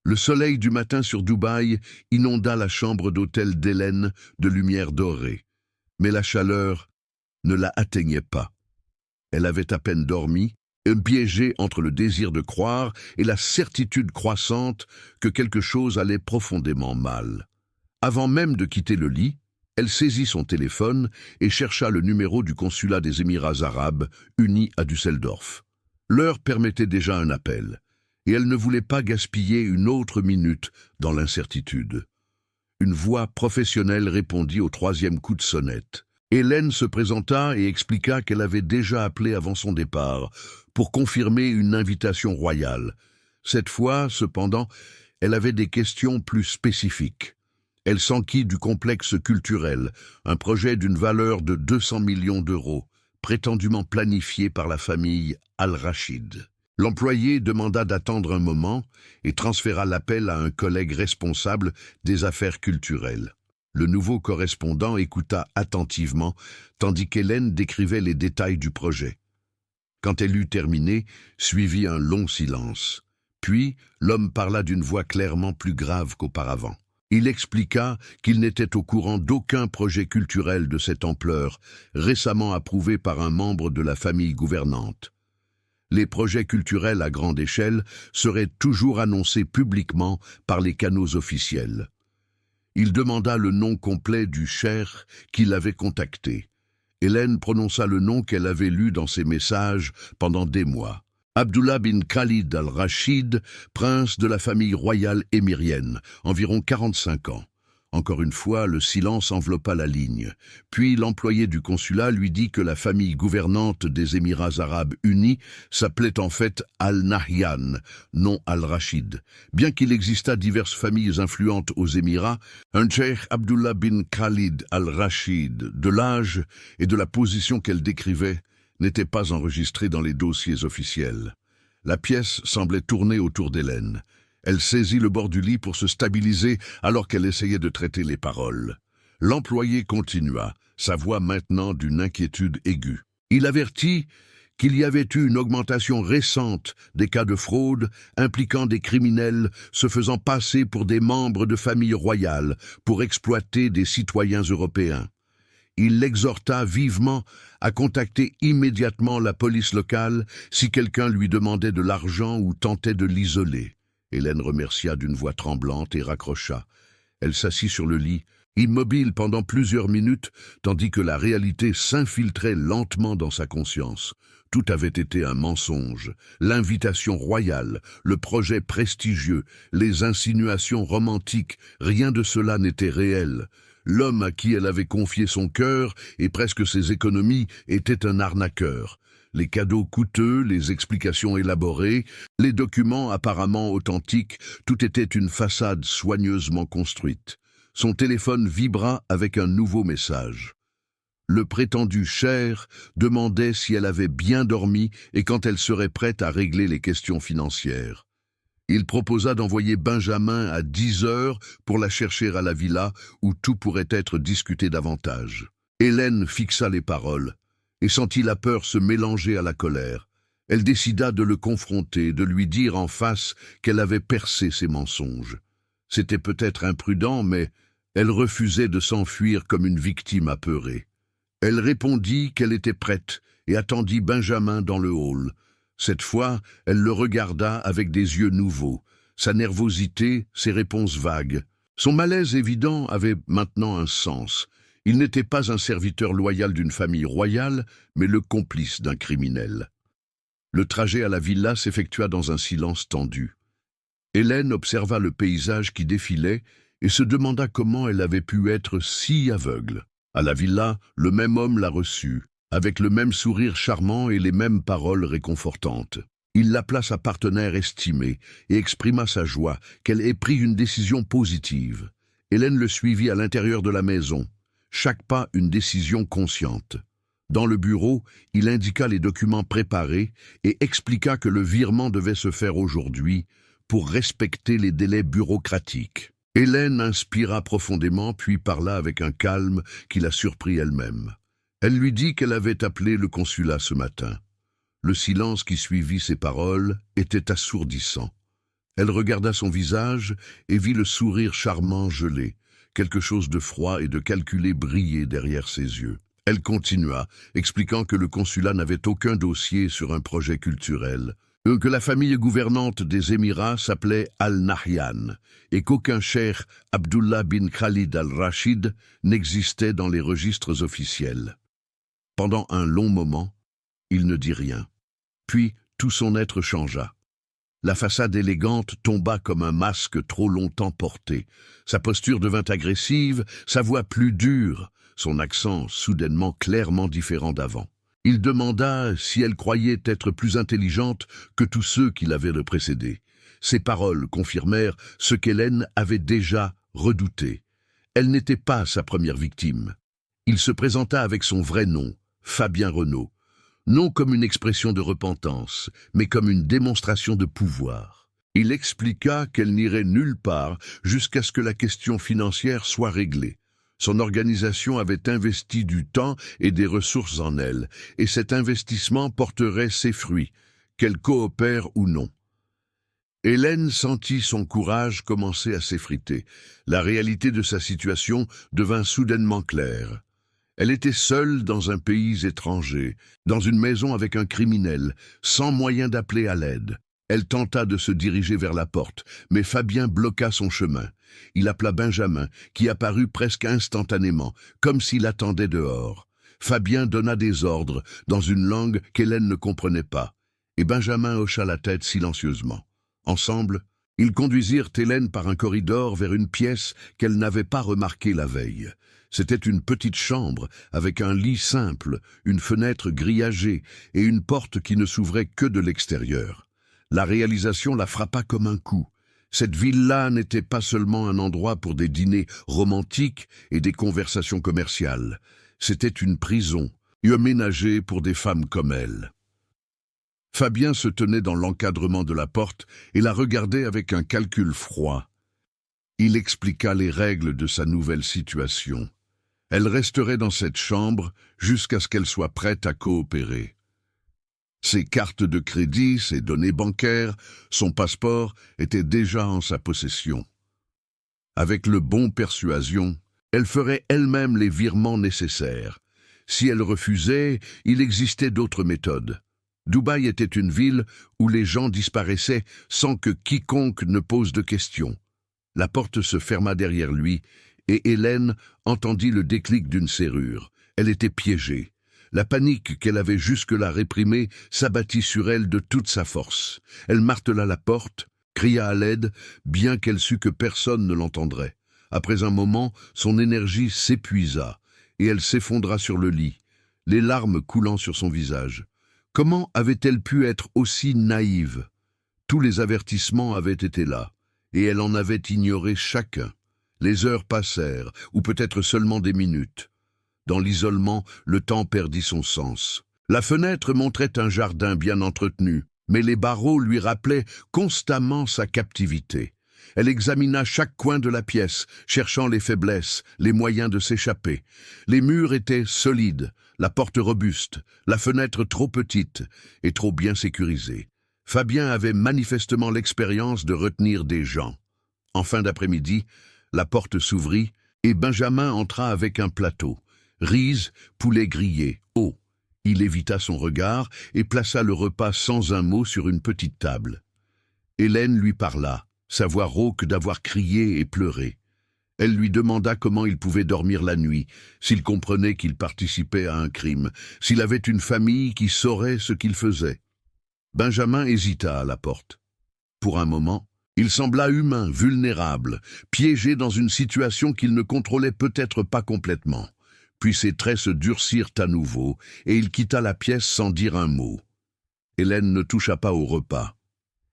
Le soleil du matin sur Dubaï inonda la chambre d'hôtel d'Hélène de lumière dorée. Mais la chaleur ne la atteignait pas. Elle avait à peine dormi, piégée entre le désir de croire et la certitude croissante que quelque chose allait profondément mal. Avant même de quitter le lit, elle saisit son téléphone et chercha le numéro du consulat des Émirats arabes unis à Düsseldorf. L'heure permettait déjà un appel, et elle ne voulait pas gaspiller une autre minute dans l'incertitude. Une voix professionnelle répondit au troisième coup de sonnette. Hélène se présenta et expliqua qu'elle avait déjà appelé avant son départ pour confirmer une invitation royale. Cette fois, cependant, elle avait des questions plus spécifiques. Elle s'enquit du complexe culturel, un projet d'une valeur de 200 millions d'euros, prétendument planifié par la famille Al-Rachid. L'employé demanda d'attendre un moment et transféra l'appel à un collègue responsable des affaires culturelles. Le nouveau correspondant écouta attentivement, tandis qu'Hélène décrivait les détails du projet. Quand elle eut terminé, suivit un long silence. Puis, l'homme parla d'une voix clairement plus grave qu'auparavant. Il expliqua qu'il n'était au courant d'aucun projet culturel de cette ampleur, récemment approuvé par un membre de la famille gouvernante. Les projets culturels à grande échelle seraient toujours annoncés publiquement par les canaux officiels. Il demanda le nom complet du cheikh qui l'avait contacté. Hélène prononça le nom qu'elle avait lu dans ses messages pendant des mois. Abdullah bin Khalid al-Rachid, prince de la famille royale émirienne, environ 45 ans. Encore une fois, le silence enveloppa la ligne. Puis l'employé du consulat lui dit que la famille gouvernante des Émirats arabes unis s'appelait en fait Al-Nahyan, non Al-Rachid. Bien qu'il existât diverses familles influentes aux Émirats, un cheikh Abdullah bin Khalid al-Rachid, de l'âge et de la position qu'elle décrivait, n'était pas enregistré dans les dossiers officiels. La pièce semblait tourner autour d'Hélène. Elle saisit le bord du lit pour se stabiliser alors qu'elle essayait de traiter les paroles. L'employé continua, sa voix maintenant d'une inquiétude aiguë. Il avertit qu'il y avait eu une augmentation récente des cas de fraude impliquant des criminels se faisant passer pour des membres de familles royales pour exploiter des citoyens européens. Il l'exhorta vivement à contacter immédiatement la police locale si quelqu'un lui demandait de l'argent ou tentait de l'isoler. Hélène remercia d'une voix tremblante et raccrocha. Elle s'assit sur le lit, immobile pendant plusieurs minutes, tandis que la réalité s'infiltrait lentement dans sa conscience. Tout avait été un mensonge. L'invitation royale, le projet prestigieux, les insinuations romantiques, rien de cela n'était réel. L'homme à qui elle avait confié son cœur et presque ses économies était un arnaqueur. Les cadeaux coûteux, les explications élaborées, les documents apparemment authentiques, tout était une façade soigneusement construite. Son téléphone vibra avec un nouveau message. Le prétendu cheikh demandait si elle avait bien dormi et quand elle serait prête à régler les questions financières. Il proposa d'envoyer Benjamin à 10 heures pour la chercher à la villa où tout pourrait être discuté davantage. Hélène fixa les paroles et sentit la peur se mélanger à la colère. Elle décida de le confronter, de lui dire en face qu'elle avait percé ses mensonges. C'était peut-être imprudent, mais elle refusait de s'enfuir comme une victime apeurée. Elle répondit qu'elle était prête et attendit Benjamin dans le hall. Cette fois, elle le regarda avec des yeux nouveaux. Sa nervosité, ses réponses vagues. Son malaise évident avait maintenant un sens. Il n'était pas un serviteur loyal d'une famille royale, mais le complice d'un criminel. Le trajet à la villa s'effectua dans un silence tendu. Hélène observa le paysage qui défilait et se demanda comment elle avait pu être si aveugle. À la villa, le même homme la reçut, avec le même sourire charmant et les mêmes paroles réconfortantes. Il l'appela sa partenaire estimée et exprima sa joie qu'elle ait pris une décision positive. Hélène le suivit à l'intérieur de la maison. Chaque pas une décision consciente. Dans le bureau, il indiqua les documents préparés et expliqua que le virement devait se faire aujourd'hui pour respecter les délais bureaucratiques. Hélène inspira profondément puis parla avec un calme qui la surprit elle-même. Elle lui dit qu'elle avait appelé le consulat ce matin. Le silence qui suivit ses paroles était assourdissant. Elle regarda son visage et vit le sourire charmant gelé. Quelque chose de froid et de calculé brillait derrière ses yeux. Elle continua, expliquant que le consulat n'avait aucun dossier sur un projet culturel, que la famille gouvernante des Émirats s'appelait Al-Nahyan et qu'aucun cheikh Abdullah bin Khalid al-Rachid n'existait dans les registres officiels. Pendant un long moment, il ne dit rien. Puis tout son être changea. La façade élégante tomba comme un masque trop longtemps porté. Sa posture devint agressive, sa voix plus dure, son accent soudainement clairement différent d'avant. Il demanda si elle croyait être plus intelligente que tous ceux qui l'avaient précédée. Ses paroles confirmèrent ce qu'Hélène avait déjà redouté. Elle n'était pas sa première victime. Il se présenta avec son vrai nom, Fabien Renaud. non comme une expression de repentance, mais comme une démonstration de pouvoir. Il expliqua qu'elle n'irait nulle part jusqu'à ce que la question financière soit réglée. Son organisation avait investi du temps et des ressources en elle, et cet investissement porterait ses fruits, qu'elle coopère ou non. Hélène sentit son courage commencer à s'effriter. La réalité de sa situation devint soudainement claire. Elle était seule dans un pays étranger, dans une maison avec un criminel, sans moyen d'appeler à l'aide. Elle tenta de se diriger vers la porte, mais Fabien bloqua son chemin. Il appela Benjamin, qui apparut presque instantanément, comme s'il attendait dehors. Fabien donna des ordres, dans une langue qu'Hélène ne comprenait pas, et Benjamin hocha la tête silencieusement. Ensemble, ils conduisirent Hélène par un corridor vers une pièce qu'elle n'avait pas remarquée la veille. C'était une petite chambre, avec un lit simple, une fenêtre grillagée et une porte qui ne s'ouvrait que de l'extérieur. La réalisation la frappa comme un coup. Cette ville-là n'était pas seulement un endroit pour des dîners romantiques et des conversations commerciales. C'était une prison, aménagée pour des femmes comme elle. Fabien se tenait dans l'encadrement de la porte et la regardait avec un calcul froid. Il expliqua les règles de sa nouvelle situation. Elle resterait dans cette chambre jusqu'à ce qu'elle soit prête à coopérer. Ses cartes de crédit, ses données bancaires, son passeport étaient déjà en sa possession. Avec le bon persuasion, elle ferait elle-même les virements nécessaires. Si elle refusait, il existait d'autres méthodes. Dubaï était une ville où les gens disparaissaient sans que quiconque ne pose de questions. La porte se ferma derrière lui et Hélène entendit le déclic d'une serrure. Elle était piégée. La panique qu'elle avait jusque-là réprimée s'abattit sur elle de toute sa force. Elle martela la porte, cria à l'aide, bien qu'elle sût que personne ne l'entendrait. Après un moment, son énergie s'épuisa et elle s'effondra sur le lit, les larmes coulant sur son visage. Comment avait-elle pu être aussi naïve? Tous les avertissements avaient été là, et elle en avait ignoré chacun. Les heures passèrent, ou peut-être seulement des minutes. Dans l'isolement, le temps perdit son sens. La fenêtre montrait un jardin bien entretenu, mais les barreaux lui rappelaient constamment sa captivité. Elle examina chaque coin de la pièce, cherchant les faiblesses, les moyens de s'échapper. Les murs étaient solides, la porte robuste, la fenêtre trop petite et trop bien sécurisée. Fabien avait manifestement l'expérience de retenir des gens. En fin d'après-midi, la porte s'ouvrit et Benjamin entra avec un plateau. Riz, poulet grillé, eau. Il évita son regard et plaça le repas sans un mot sur une petite table. Hélène lui parla, sa voix rauque d'avoir crié et pleuré. Elle lui demanda comment il pouvait dormir la nuit, s'il comprenait qu'il participait à un crime, s'il avait une famille qui saurait ce qu'il faisait. Benjamin hésita à la porte. Pour un moment, il sembla humain, vulnérable, piégé dans une situation qu'il ne contrôlait peut-être pas complètement. Puis ses traits se durcirent à nouveau, et il quitta la pièce sans dire un mot. Hélène ne toucha pas au repas.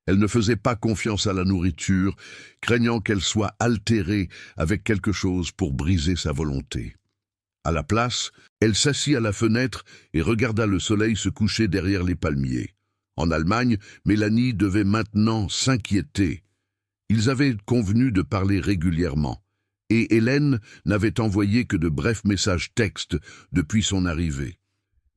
Elle ne faisait pas confiance à la nourriture, craignant qu'elle soit altérée avec quelque chose pour briser sa volonté. À la place, elle s'assit à la fenêtre et regarda le soleil se coucher derrière les palmiers. En Allemagne, Mélanie devait maintenant s'inquiéter. Ils avaient convenu de parler régulièrement, et Hélène n'avait envoyé que de brefs messages textes depuis son arrivée.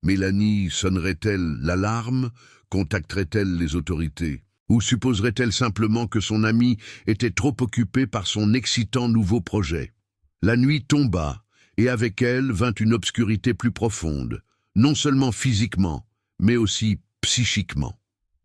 Mélanie sonnerait-elle l'alarme? Contacterait-elle les autorités? Ou supposerait-elle simplement que son amie était trop occupée par son excitant nouveau projet? La nuit tomba, et avec elle vint une obscurité plus profonde, non seulement physiquement, mais aussi psychiquement.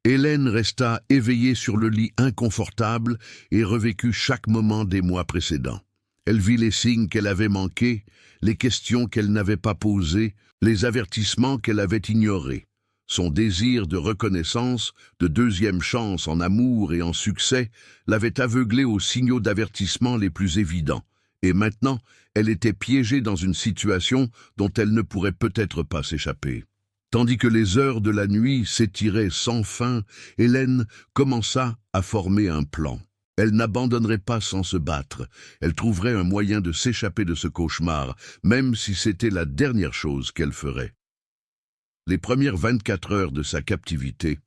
Hélène resta éveillée sur le lit inconfortable et revécut chaque moment des mois précédents. Elle vit les signes qu'elle avait manqués, les questions qu'elle n'avait pas posées, les avertissements qu'elle avait ignorés. Son désir de reconnaissance, de deuxième chance en amour et en succès, l'avait aveuglée aux signaux d'avertissement les plus évidents. Et maintenant, elle était piégée dans une situation dont elle ne pourrait peut-être pas s'échapper. Tandis que les heures de la nuit s'étiraient sans fin, Hélène commença à former un plan. Elle n'abandonnerait pas sans se battre. Elle trouverait un moyen de s'échapper de ce cauchemar, même si c'était la dernière chose qu'elle ferait. Les premières 24 heures de sa captivité,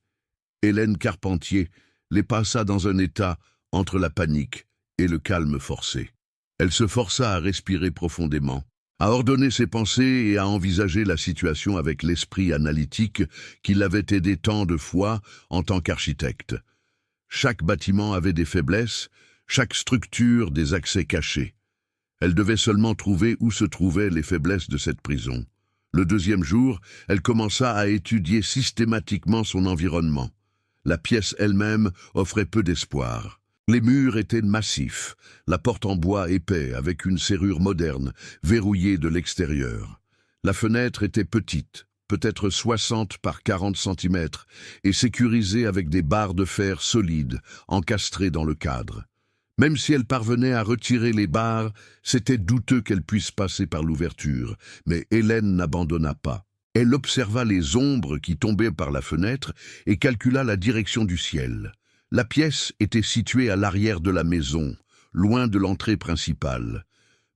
Hélène Carpentier les passa dans un état entre la panique et le calme forcé. Elle se força à respirer profondément, à ordonner ses pensées et à envisager la situation avec l'esprit analytique qui l'avait aidé tant de fois en tant qu'architecte. Chaque bâtiment avait des faiblesses, chaque structure des accès cachés. Elle devait seulement trouver où se trouvaient les faiblesses de cette prison. Le deuxième jour, elle commença à étudier systématiquement son environnement. La pièce elle-même offrait peu d'espoir. Les murs étaient massifs, la porte en bois épais avec une serrure moderne, verrouillée de l'extérieur. La fenêtre était petite, peut-être 60 par 40 cm, et sécurisée avec des barres de fer solides, encastrées dans le cadre. Même si elle parvenait à retirer les barres, c'était douteux qu'elle puisse passer par l'ouverture, mais Hélène n'abandonna pas. Elle observa les ombres qui tombaient par la fenêtre et calcula la direction du ciel. La pièce était située à l'arrière de la maison, loin de l'entrée principale.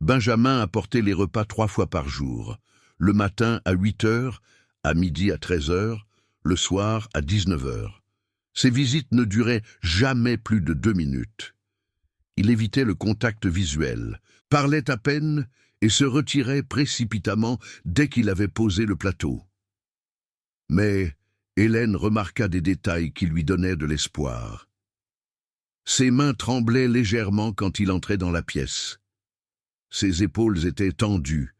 Benjamin apportait les repas 3 fois par jour, le matin à 8 heures, à midi à 13 heures, le soir à 19 heures. Ces visites ne duraient jamais plus de 2 minutes. Il évitait le contact visuel, parlait à peine et se retirait précipitamment dès qu'il avait posé le plateau. Mais Hélène remarqua des détails qui lui donnaient de l'espoir. Ses mains tremblaient légèrement quand il entrait dans la pièce. Ses épaules étaient tendues,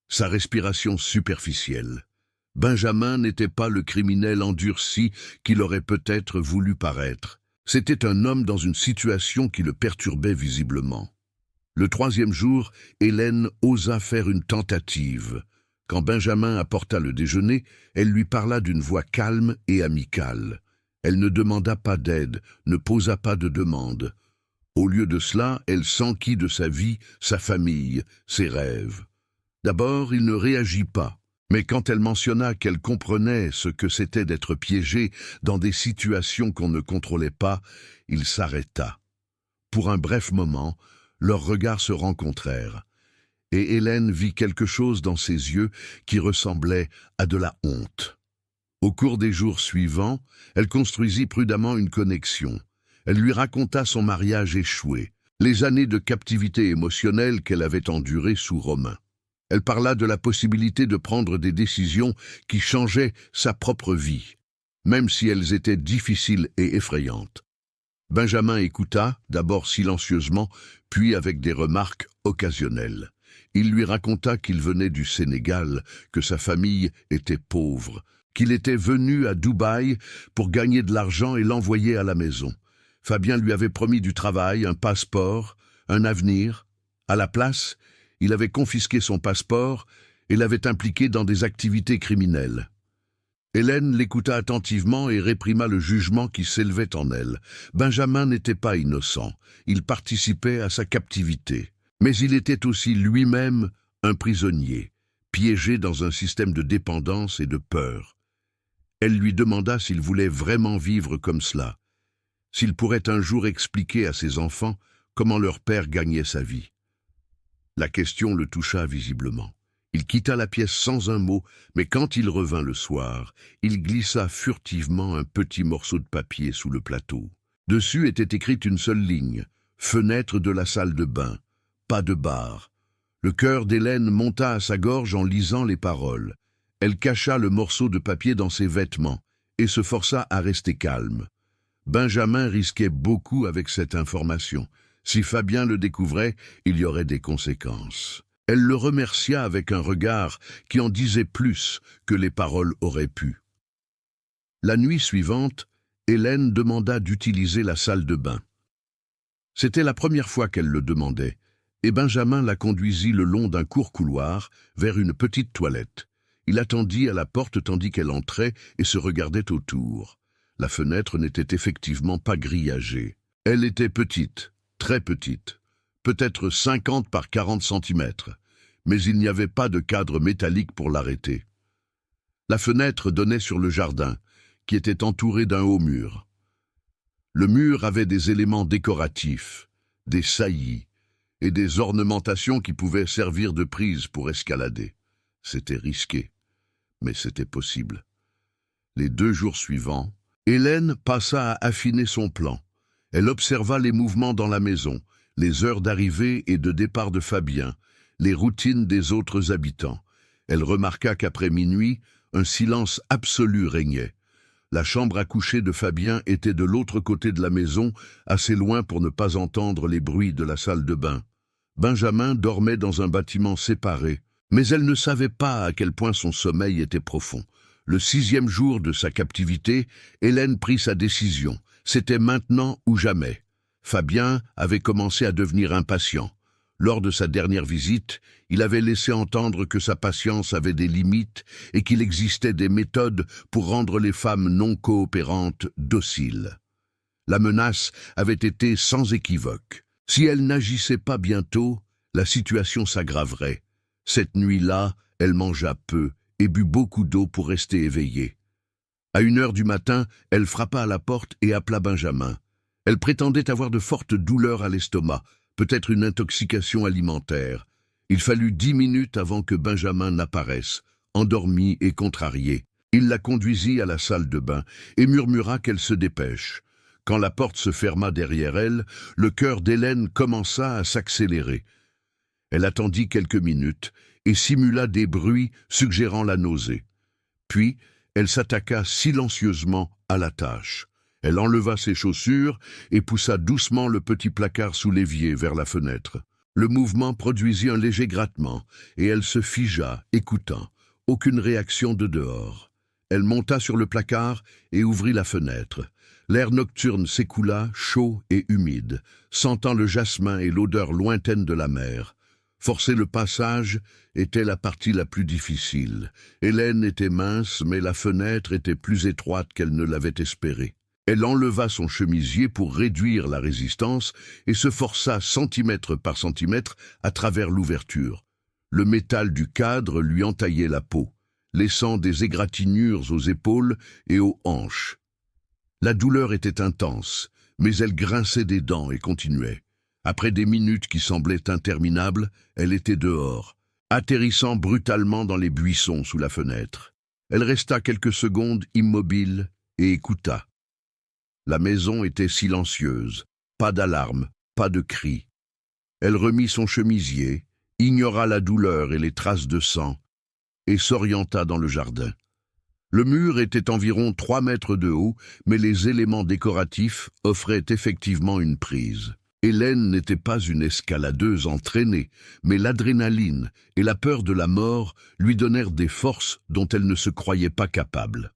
sa respiration superficielle. Benjamin n'était pas le criminel endurci qu'il aurait peut-être voulu paraître. C'était un homme dans une situation qui le perturbait visiblement. Le 3e jour, Hélène osa faire une tentative. Quand Benjamin apporta le déjeuner, elle lui parla d'une voix calme et amicale. Elle ne demanda pas d'aide, ne posa pas de demande. Au lieu de cela, elle s'enquit de sa vie, sa famille, ses rêves. D'abord, il ne réagit pas. Mais quand elle mentionna qu'elle comprenait ce que c'était d'être piégée dans des situations qu'on ne contrôlait pas, il s'arrêta. Pour un bref moment, leurs regards se rencontrèrent, et Hélène vit quelque chose dans ses yeux qui ressemblait à de la honte. Au cours des jours suivants, elle construisit prudemment une connexion. Elle lui raconta son mariage échoué, les années de captivité émotionnelle qu'elle avait endurées sous Romain. Elle parla de la possibilité de prendre des décisions qui changeaient sa propre vie, même si elles étaient difficiles et effrayantes. Benjamin écouta, d'abord silencieusement, puis avec des remarques occasionnelles. Il lui raconta qu'il venait du Sénégal, que sa famille était pauvre, qu'il était venu à Dubaï pour gagner de l'argent et l'envoyer à la maison. Fabien lui avait promis du travail, un passeport, un avenir. À la place, il avait confisqué son passeport et l'avait impliqué dans des activités criminelles. Hélène l'écouta attentivement et réprima le jugement qui s'élevait en elle. Benjamin n'était pas innocent, il participait à sa captivité. Mais il était aussi lui-même un prisonnier, piégé dans un système de dépendance et de peur. Elle lui demanda s'il voulait vraiment vivre comme cela, s'il pourrait un jour expliquer à ses enfants comment leur père gagnait sa vie. La question le toucha visiblement. Il quitta la pièce sans un mot, mais quand il revint le soir, il glissa furtivement un petit morceau de papier sous le plateau. Dessus était écrite une seule ligne, « Fenêtre de la salle de bain ». Pas de barre. Le cœur d'Hélène monta à sa gorge en lisant les paroles. Elle cacha le morceau de papier dans ses vêtements et se força à rester calme. Benjamin risquait beaucoup avec cette information. Si Fabien le découvrait, il y aurait des conséquences. Elle le remercia avec un regard qui en disait plus que les paroles auraient pu. La nuit suivante, Hélène demanda d'utiliser la salle de bain. C'était la première fois qu'elle le demandait, et Benjamin la conduisit le long d'un court couloir vers une petite toilette. Il attendit à la porte tandis qu'elle entrait et se regardait autour. La fenêtre n'était effectivement pas grillagée. Elle était petite, très petite, peut-être 50 par 40 cm, mais il n'y avait pas de cadre métallique pour l'arrêter. La fenêtre donnait sur le jardin, qui était entouré d'un haut mur. Le mur avait des éléments décoratifs, des saillies et des ornementations qui pouvaient servir de prise pour escalader. C'était risqué. mais c'était possible. Les 2 jours suivants, Hélène passa à affiner son plan. Elle observa les mouvements dans la maison, les heures d'arrivée et de départ de Fabien, les routines des autres habitants. Elle remarqua qu'après minuit, un silence absolu régnait. La chambre à coucher de Fabien était de l'autre côté de la maison, assez loin pour ne pas entendre les bruits de la salle de bain. Benjamin dormait dans un bâtiment séparé, mais elle ne savait pas à quel point son sommeil était profond. Le 6e jour de sa captivité, Hélène prit sa décision. C'était maintenant ou jamais. Fabien avait commencé à devenir impatient. Lors de sa dernière visite, il avait laissé entendre que sa patience avait des limites et qu'il existait des méthodes pour rendre les femmes non coopérantes dociles. La menace avait été sans équivoque. Si elle n'agissait pas bientôt, la situation s'aggraverait. Cette nuit-là, elle mangea peu et but beaucoup d'eau pour rester éveillée. À 1 heure du matin, elle frappa à la porte et appela Benjamin. Elle prétendait avoir de fortes douleurs à l'estomac, peut-être une intoxication alimentaire. Il fallut 10 minutes avant que Benjamin n'apparaisse, endormi et contrarié. Il la conduisit à la salle de bain et murmura qu'elle se dépêche. Quand la porte se ferma derrière elle, le cœur d'Hélène commença à s'accélérer. Elle attendit quelques minutes et simula des bruits suggérant la nausée. Puis, elle s'attaqua silencieusement à la tâche. Elle enleva ses chaussures et poussa doucement le petit placard sous l'évier vers la fenêtre. Le mouvement produisit un léger grattement et elle se figea, écoutant. Aucune réaction de dehors. Elle monta sur le placard et ouvrit la fenêtre. L'air nocturne s'écoula, chaud et humide, sentant le jasmin et l'odeur lointaine de la mer. Forcer le passage était la partie la plus difficile. Hélène était mince, mais la fenêtre était plus étroite qu'elle ne l'avait espéré. Elle enleva son chemisier pour réduire la résistance et se força centimètre par centimètre à travers l'ouverture. Le métal du cadre lui entaillait la peau, laissant des égratignures aux épaules et aux hanches. La douleur était intense, mais elle grinçait des dents et continuait. Après des minutes qui semblaient interminables, elle était dehors, atterrissant brutalement dans les buissons sous la fenêtre. Elle resta quelques secondes immobile et écouta. La maison était silencieuse, pas d'alarme, pas de cri. Elle remit son chemisier, ignora la douleur et les traces de sang, et s'orienta dans le jardin. Le mur était environ 3 mètres de haut, mais les éléments décoratifs offraient effectivement une prise. Hélène n'était pas une escaladeuse entraînée, mais l'adrénaline et la peur de la mort lui donnèrent des forces dont elle ne se croyait pas capable.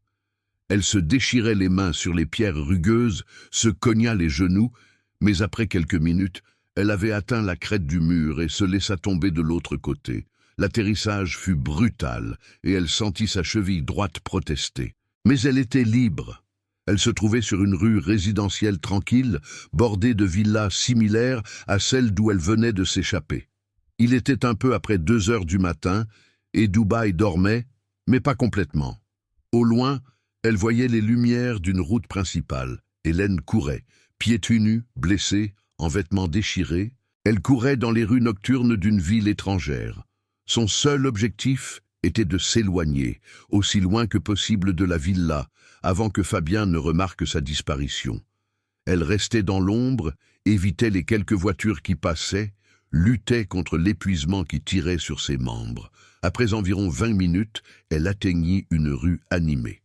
Elle se déchirait les mains sur les pierres rugueuses, se cogna les genoux, mais après quelques minutes, elle avait atteint la crête du mur et se laissa tomber de l'autre côté. L'atterrissage fut brutal et elle sentit sa cheville droite protester. Mais elle était libre. Elle se trouvait sur une rue résidentielle tranquille, bordée de villas similaires à celle d'où elle venait de s'échapper. Il était un peu après 2 heures du matin et Dubaï dormait, mais pas complètement. Au loin, elle voyait les lumières d'une route principale. Hélène courait, pieds nus, blessée, en vêtements déchirés. Elle courait dans les rues nocturnes d'une ville étrangère. Son seul objectif était de s'éloigner, aussi loin que possible de la villa, avant que Fabien ne remarque sa disparition. Elle restait dans l'ombre, évitait les quelques voitures qui passaient, luttait contre l'épuisement qui tirait sur ses membres. Après environ 20 minutes, elle atteignit une rue animée.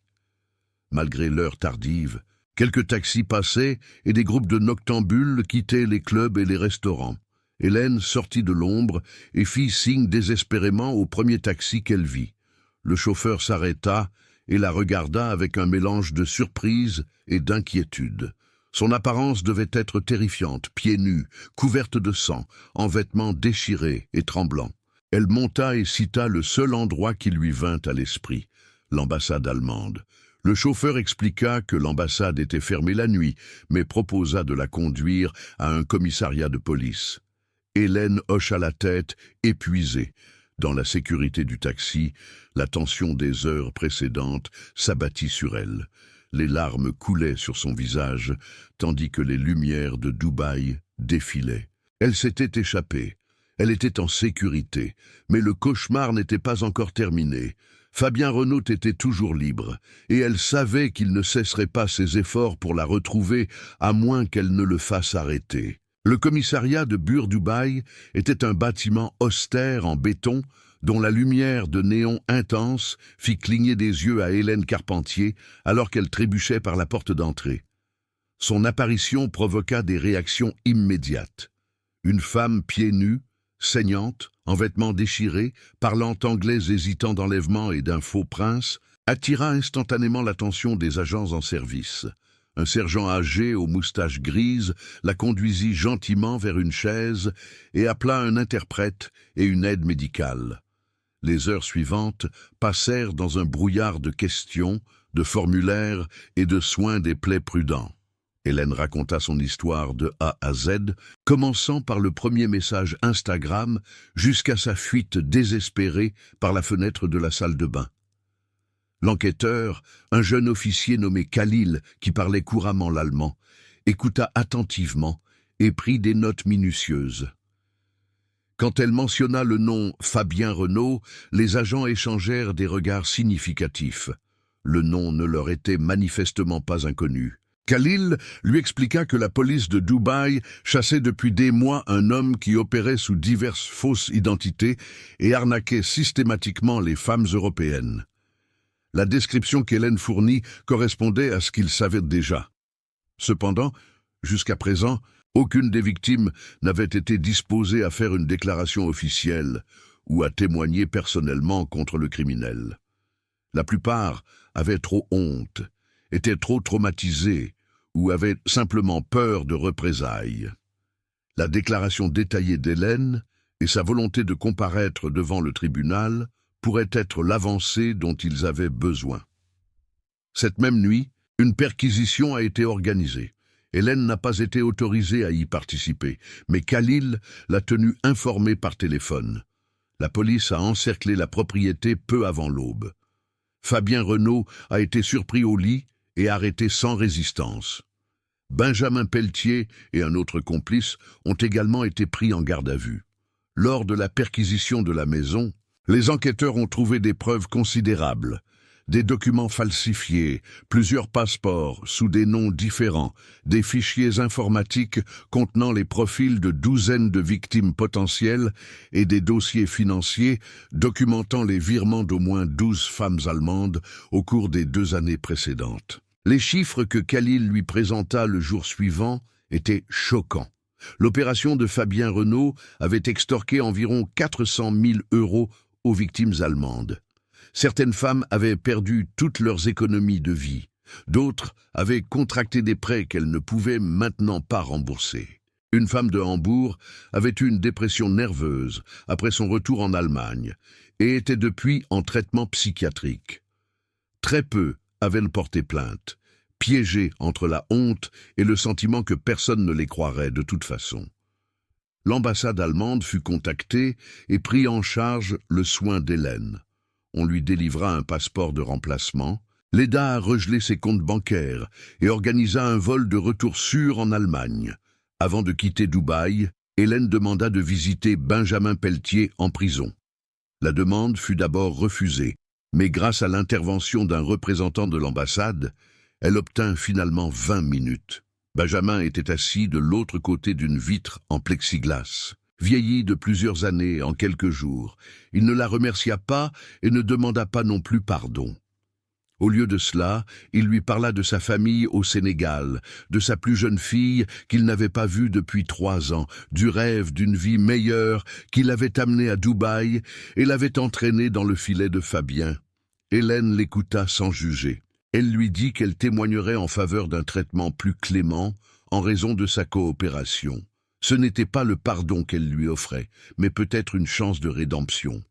Malgré l'heure tardive, quelques taxis passaient et des groupes de noctambules quittaient les clubs et les restaurants. Hélène sortit de l'ombre et fit signe désespérément au premier taxi qu'elle vit. Le chauffeur s'arrêta et la regarda avec un mélange de surprise et d'inquiétude. Son apparence devait être terrifiante, pieds nus, couverte de sang, en vêtements déchirés et tremblants. Elle monta et cita le seul endroit qui lui vint à l'esprit, l'ambassade allemande. Le chauffeur expliqua que l'ambassade était fermée la nuit, mais proposa de la conduire à un commissariat de police. Hélène hocha la tête, épuisée. Dans la sécurité du taxi, la tension des heures précédentes s'abattit sur elle. Les larmes coulaient sur son visage, tandis que les lumières de Dubaï défilaient. Elle s'était échappée. Elle était en sécurité, mais le cauchemar n'était pas encore terminé. Fabien Renaud était toujours libre, et elle savait qu'il ne cesserait pas ses efforts pour la retrouver, à moins qu'elle ne le fasse arrêter. Le commissariat de Bur-Dubaï était un bâtiment austère en béton, dont la lumière de néon intense fit cligner des yeux à Hélène Carpentier alors qu'elle trébuchait par la porte d'entrée. Son apparition provoqua des réactions immédiates. Une femme pieds nus, saignante, en vêtements déchirés, parlant anglais hésitant d'enlèvement et d'un faux prince, attira instantanément l'attention des agents en service. Un sergent âgé aux moustaches grises la conduisit gentiment vers une chaise et appela un interprète et une aide médicale. Les heures suivantes passèrent dans un brouillard de questions, de formulaires et de soins des plaies prudents. Hélène raconta son histoire de A à Z, commençant par le premier message Instagram jusqu'à sa fuite désespérée par la fenêtre de la salle de bain. L'enquêteur, un jeune officier nommé Khalil qui parlait couramment l'allemand, écouta attentivement et prit des notes minutieuses. Quand elle mentionna le nom Fabien Renaud, les agents échangèrent des regards significatifs. Le nom ne leur était manifestement pas inconnu. Khalil lui expliqua que la police de Dubaï chassait depuis des mois un homme qui opérait sous diverses fausses identités et arnaquait systématiquement les femmes européennes. La description qu'Hélène fournit correspondait à ce qu'il savait déjà. Cependant, jusqu'à présent, aucune des victimes n'avait été disposée à faire une déclaration officielle ou à témoigner personnellement contre le criminel. La plupart avaient trop honte, étaient trop traumatisés ou avaient simplement peur de représailles. La déclaration détaillée d'Hélène et sa volonté de comparaître devant le tribunal pourraient être l'avancée dont ils avaient besoin. Cette même nuit, une perquisition a été organisée. Hélène n'a pas été autorisée à y participer, mais Khalil l'a tenue informée par téléphone. La police a encerclé la propriété peu avant l'aube. Fabien Renaud a été surpris au lit et arrêté sans résistance. Benjamin Pelletier et un autre complice ont également été pris en garde à vue. Lors de la perquisition de la maison, les enquêteurs ont trouvé des preuves considérables. Des documents falsifiés, plusieurs passeports sous des noms différents, des fichiers informatiques contenant les profils de douzaines de victimes potentielles et des dossiers financiers documentant les virements d'au moins 12 femmes allemandes au cours des 2 années précédentes. Les chiffres que Khalil lui présenta le jour suivant étaient choquants. L'opération de Fabien Renaud avait extorqué environ 400 000 € aux victimes allemandes. Certaines femmes avaient perdu toutes leurs économies de vie. D'autres avaient contracté des prêts qu'elles ne pouvaient maintenant pas rembourser. Une femme de Hambourg avait eu une dépression nerveuse après son retour en Allemagne et était depuis en traitement psychiatrique. Très peu avaient porté plainte, piégés entre la honte et le sentiment que personne ne les croirait de toute façon. L'ambassade allemande fut contactée et prit en charge le soin d'Hélène. On lui délivra un passeport de remplacement, l'aida à regeler ses comptes bancaires et organisa un vol de retour sûr en Allemagne. Avant de quitter Dubaï, Hélène demanda de visiter Benjamin Pelletier en prison. La demande fut d'abord refusée, mais grâce à l'intervention d'un représentant de l'ambassade, elle obtint finalement 20 minutes. Benjamin était assis de l'autre côté d'une vitre en plexiglas. Vieilli de plusieurs années en quelques jours, il ne la remercia pas et ne demanda pas non plus pardon. Au lieu de cela, il lui parla de sa famille au Sénégal, de sa plus jeune fille qu'il n'avait pas vue depuis 3 ans, du rêve d'une vie meilleure qui l'avait amené à Dubaï et l'avait entraîné dans le filet de Fabien. Hélène l'écouta sans juger. Elle lui dit qu'elle témoignerait en faveur d'un traitement plus clément en raison de sa coopération. Ce n'était pas le pardon qu'elle lui offrait, mais peut-être une chance de rédemption.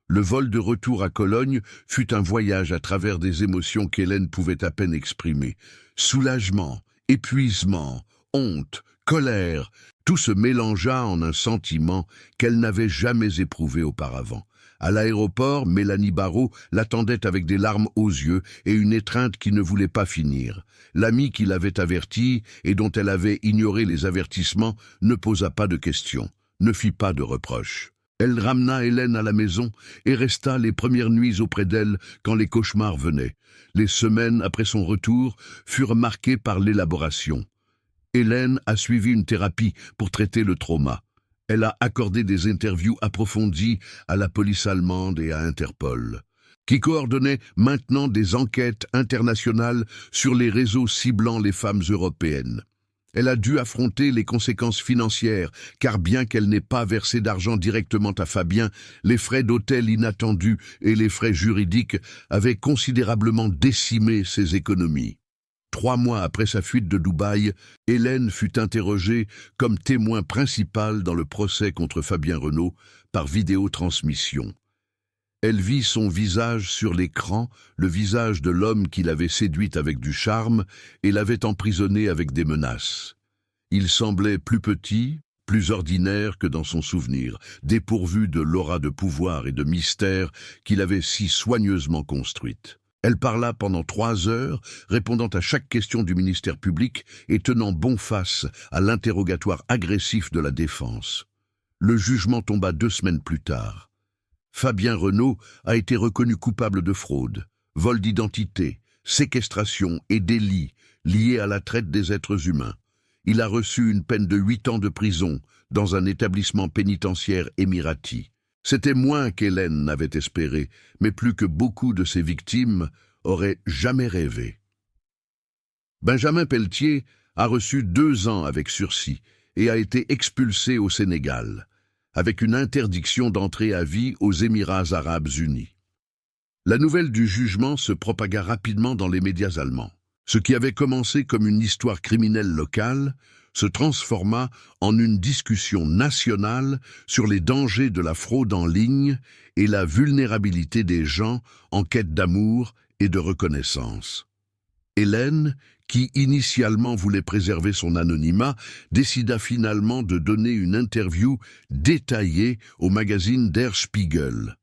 Le vol de retour à Cologne fut un voyage à travers des émotions qu'Hélène pouvait à peine exprimer. Soulagement, épuisement, honte, colère, tout se mélangea en un sentiment qu'elle n'avait jamais éprouvé auparavant. À l'aéroport, Mélanie Barrault l'attendait avec des larmes aux yeux et une étreinte qui ne voulait pas finir. L'ami qui l'avait avertie et dont elle avait ignoré les avertissements ne posa pas de questions, ne fit pas de reproches. Elle ramena Hélène à la maison et resta les premières nuits auprès d'elle quand les cauchemars venaient. Les semaines après son retour furent marquées par l'élaboration. Hélène a suivi une thérapie pour traiter le trauma. Elle a accordé des interviews approfondies à la police allemande et à Interpol, qui coordonnait maintenant des enquêtes internationales sur les réseaux ciblant les femmes européennes. Elle a dû affronter les conséquences financières, car bien qu'elle n'ait pas versé d'argent directement à Fabien, les frais d'hôtel inattendus et les frais juridiques avaient considérablement décimé ses économies. 3 mois après sa fuite de Dubaï, Hélène fut interrogée comme témoin principal dans le procès contre Fabien Renaud par vidéotransmission. Elle vit son visage sur l'écran, le visage de l'homme qui l'avait séduite avec du charme et l'avait emprisonnée avec des menaces. Il semblait plus petit, plus ordinaire que dans son souvenir, dépourvu de l'aura de pouvoir et de mystère qu'il avait si soigneusement construite. Elle parla pendant 3 heures, répondant à chaque question du ministère public et tenant bon face à l'interrogatoire agressif de la défense. Le jugement tomba 2 semaines plus tard. Fabien Renaud a été reconnu coupable de fraude, vol d'identité, séquestration et délits liés à la traite des êtres humains. Il a reçu une peine de 8 ans de prison dans un établissement pénitentiaire émirati. C'était moins qu'Hélène n'avait espéré, mais plus que beaucoup de ses victimes auraient jamais rêvé. Benjamin Pelletier a reçu 2 ans avec sursis et a été expulsé au Sénégal, avec une interdiction d'entrée à vie aux Émirats arabes unis. La nouvelle du jugement se propagua rapidement dans les médias allemands. Ce qui avait commencé comme une histoire criminelle locale se transforma en une discussion nationale sur les dangers de la fraude en ligne et la vulnérabilité des gens en quête d'amour et de reconnaissance. Hélène, qui initialement voulait préserver son anonymat, décida finalement de donner une interview détaillée au magazine Der Spiegel.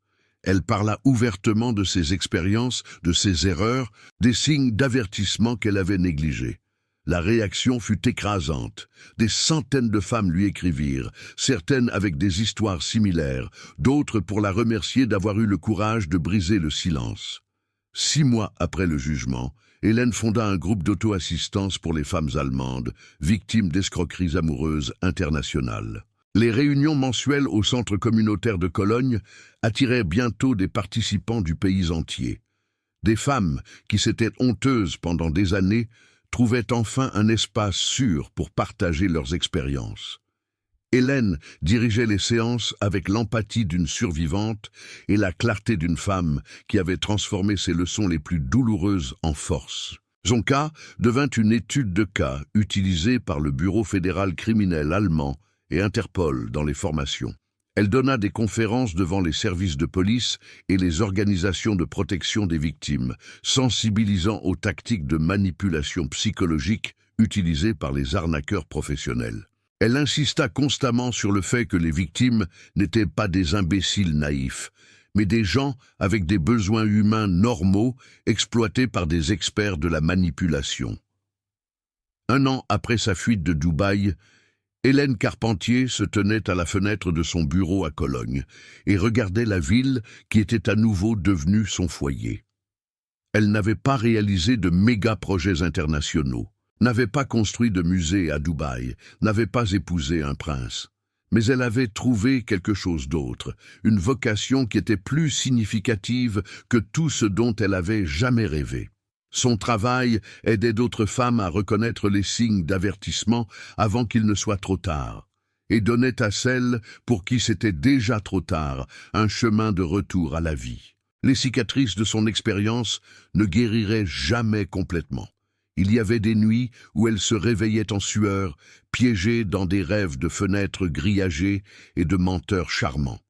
Elle parla ouvertement de ses expériences, de ses erreurs, des signes d'avertissement qu'elle avait négligés. La réaction fut écrasante. Des centaines de femmes lui écrivirent, certaines avec des histoires similaires, d'autres pour la remercier d'avoir eu le courage de briser le silence. 6 mois après le jugement, Hélène fonda un groupe d'auto-assistance pour les femmes allemandes, victimes d'escroqueries amoureuses internationales. Les réunions mensuelles au centre communautaire de Cologne attirèrent bientôt des participants du pays entier. Des femmes qui s'étaient honteuses pendant des années trouvaient enfin un espace sûr pour partager leurs expériences. Hélène dirigeait les séances avec l'empathie d'une survivante et la clarté d'une femme qui avait transformé ses leçons les plus douloureuses en force. Son cas devint une étude de cas utilisée par le Bureau fédéral criminel allemand et Interpol dans les formations. Elle donna des conférences devant les services de police et les organisations de protection des victimes, sensibilisant aux tactiques de manipulation psychologique utilisées par les arnaqueurs professionnels. Elle insista constamment sur le fait que les victimes n'étaient pas des imbéciles naïfs, mais des gens avec des besoins humains normaux exploités par des experts de la manipulation. 1 an après sa fuite de Dubaï, Hélène Carpentier se tenait à la fenêtre de son bureau à Cologne et regardait la ville qui était à nouveau devenue son foyer. Elle n'avait pas réalisé de méga-projets internationaux, n'avait pas construit de musée à Dubaï, n'avait pas épousé un prince. Mais elle avait trouvé quelque chose d'autre, une vocation qui était plus significative que tout ce dont elle avait jamais rêvé. Son travail aidait d'autres femmes à reconnaître les signes d'avertissement avant qu'il ne soit trop tard, et donnait à celles pour qui c'était déjà trop tard un chemin de retour à la vie. Les cicatrices de son expérience ne guériraient jamais complètement. Il y avait des nuits où elle se réveillait en sueur, piégée dans des rêves de fenêtres grillagées et de menteurs charmants.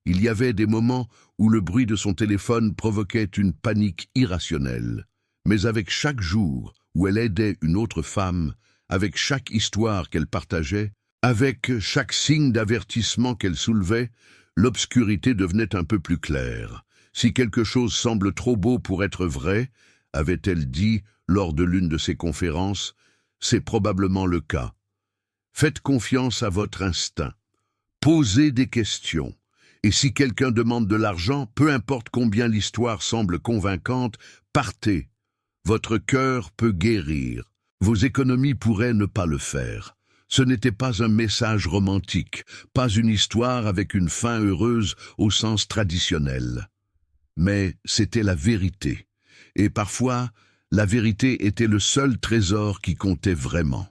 Il y avait des moments où le bruit de son téléphone provoquait une panique irrationnelle. Mais avec chaque jour où elle aidait une autre femme, avec chaque histoire qu'elle partageait, avec chaque signe d'avertissement qu'elle soulevait, l'obscurité devenait un peu plus claire. Si quelque chose semble trop beau pour être vrai, avait-elle dit lors de l'une de ses conférences, c'est probablement le cas. Faites confiance à votre instinct. Posez des questions. Et si quelqu'un demande de l'argent, peu importe combien l'histoire semble convaincante, partez. Votre cœur peut guérir. Vos économies pourraient ne pas le faire. Ce n'était pas un message romantique, pas une histoire avec une fin heureuse au sens traditionnel. Mais c'était la vérité. Et parfois, la vérité était le seul trésor qui comptait vraiment.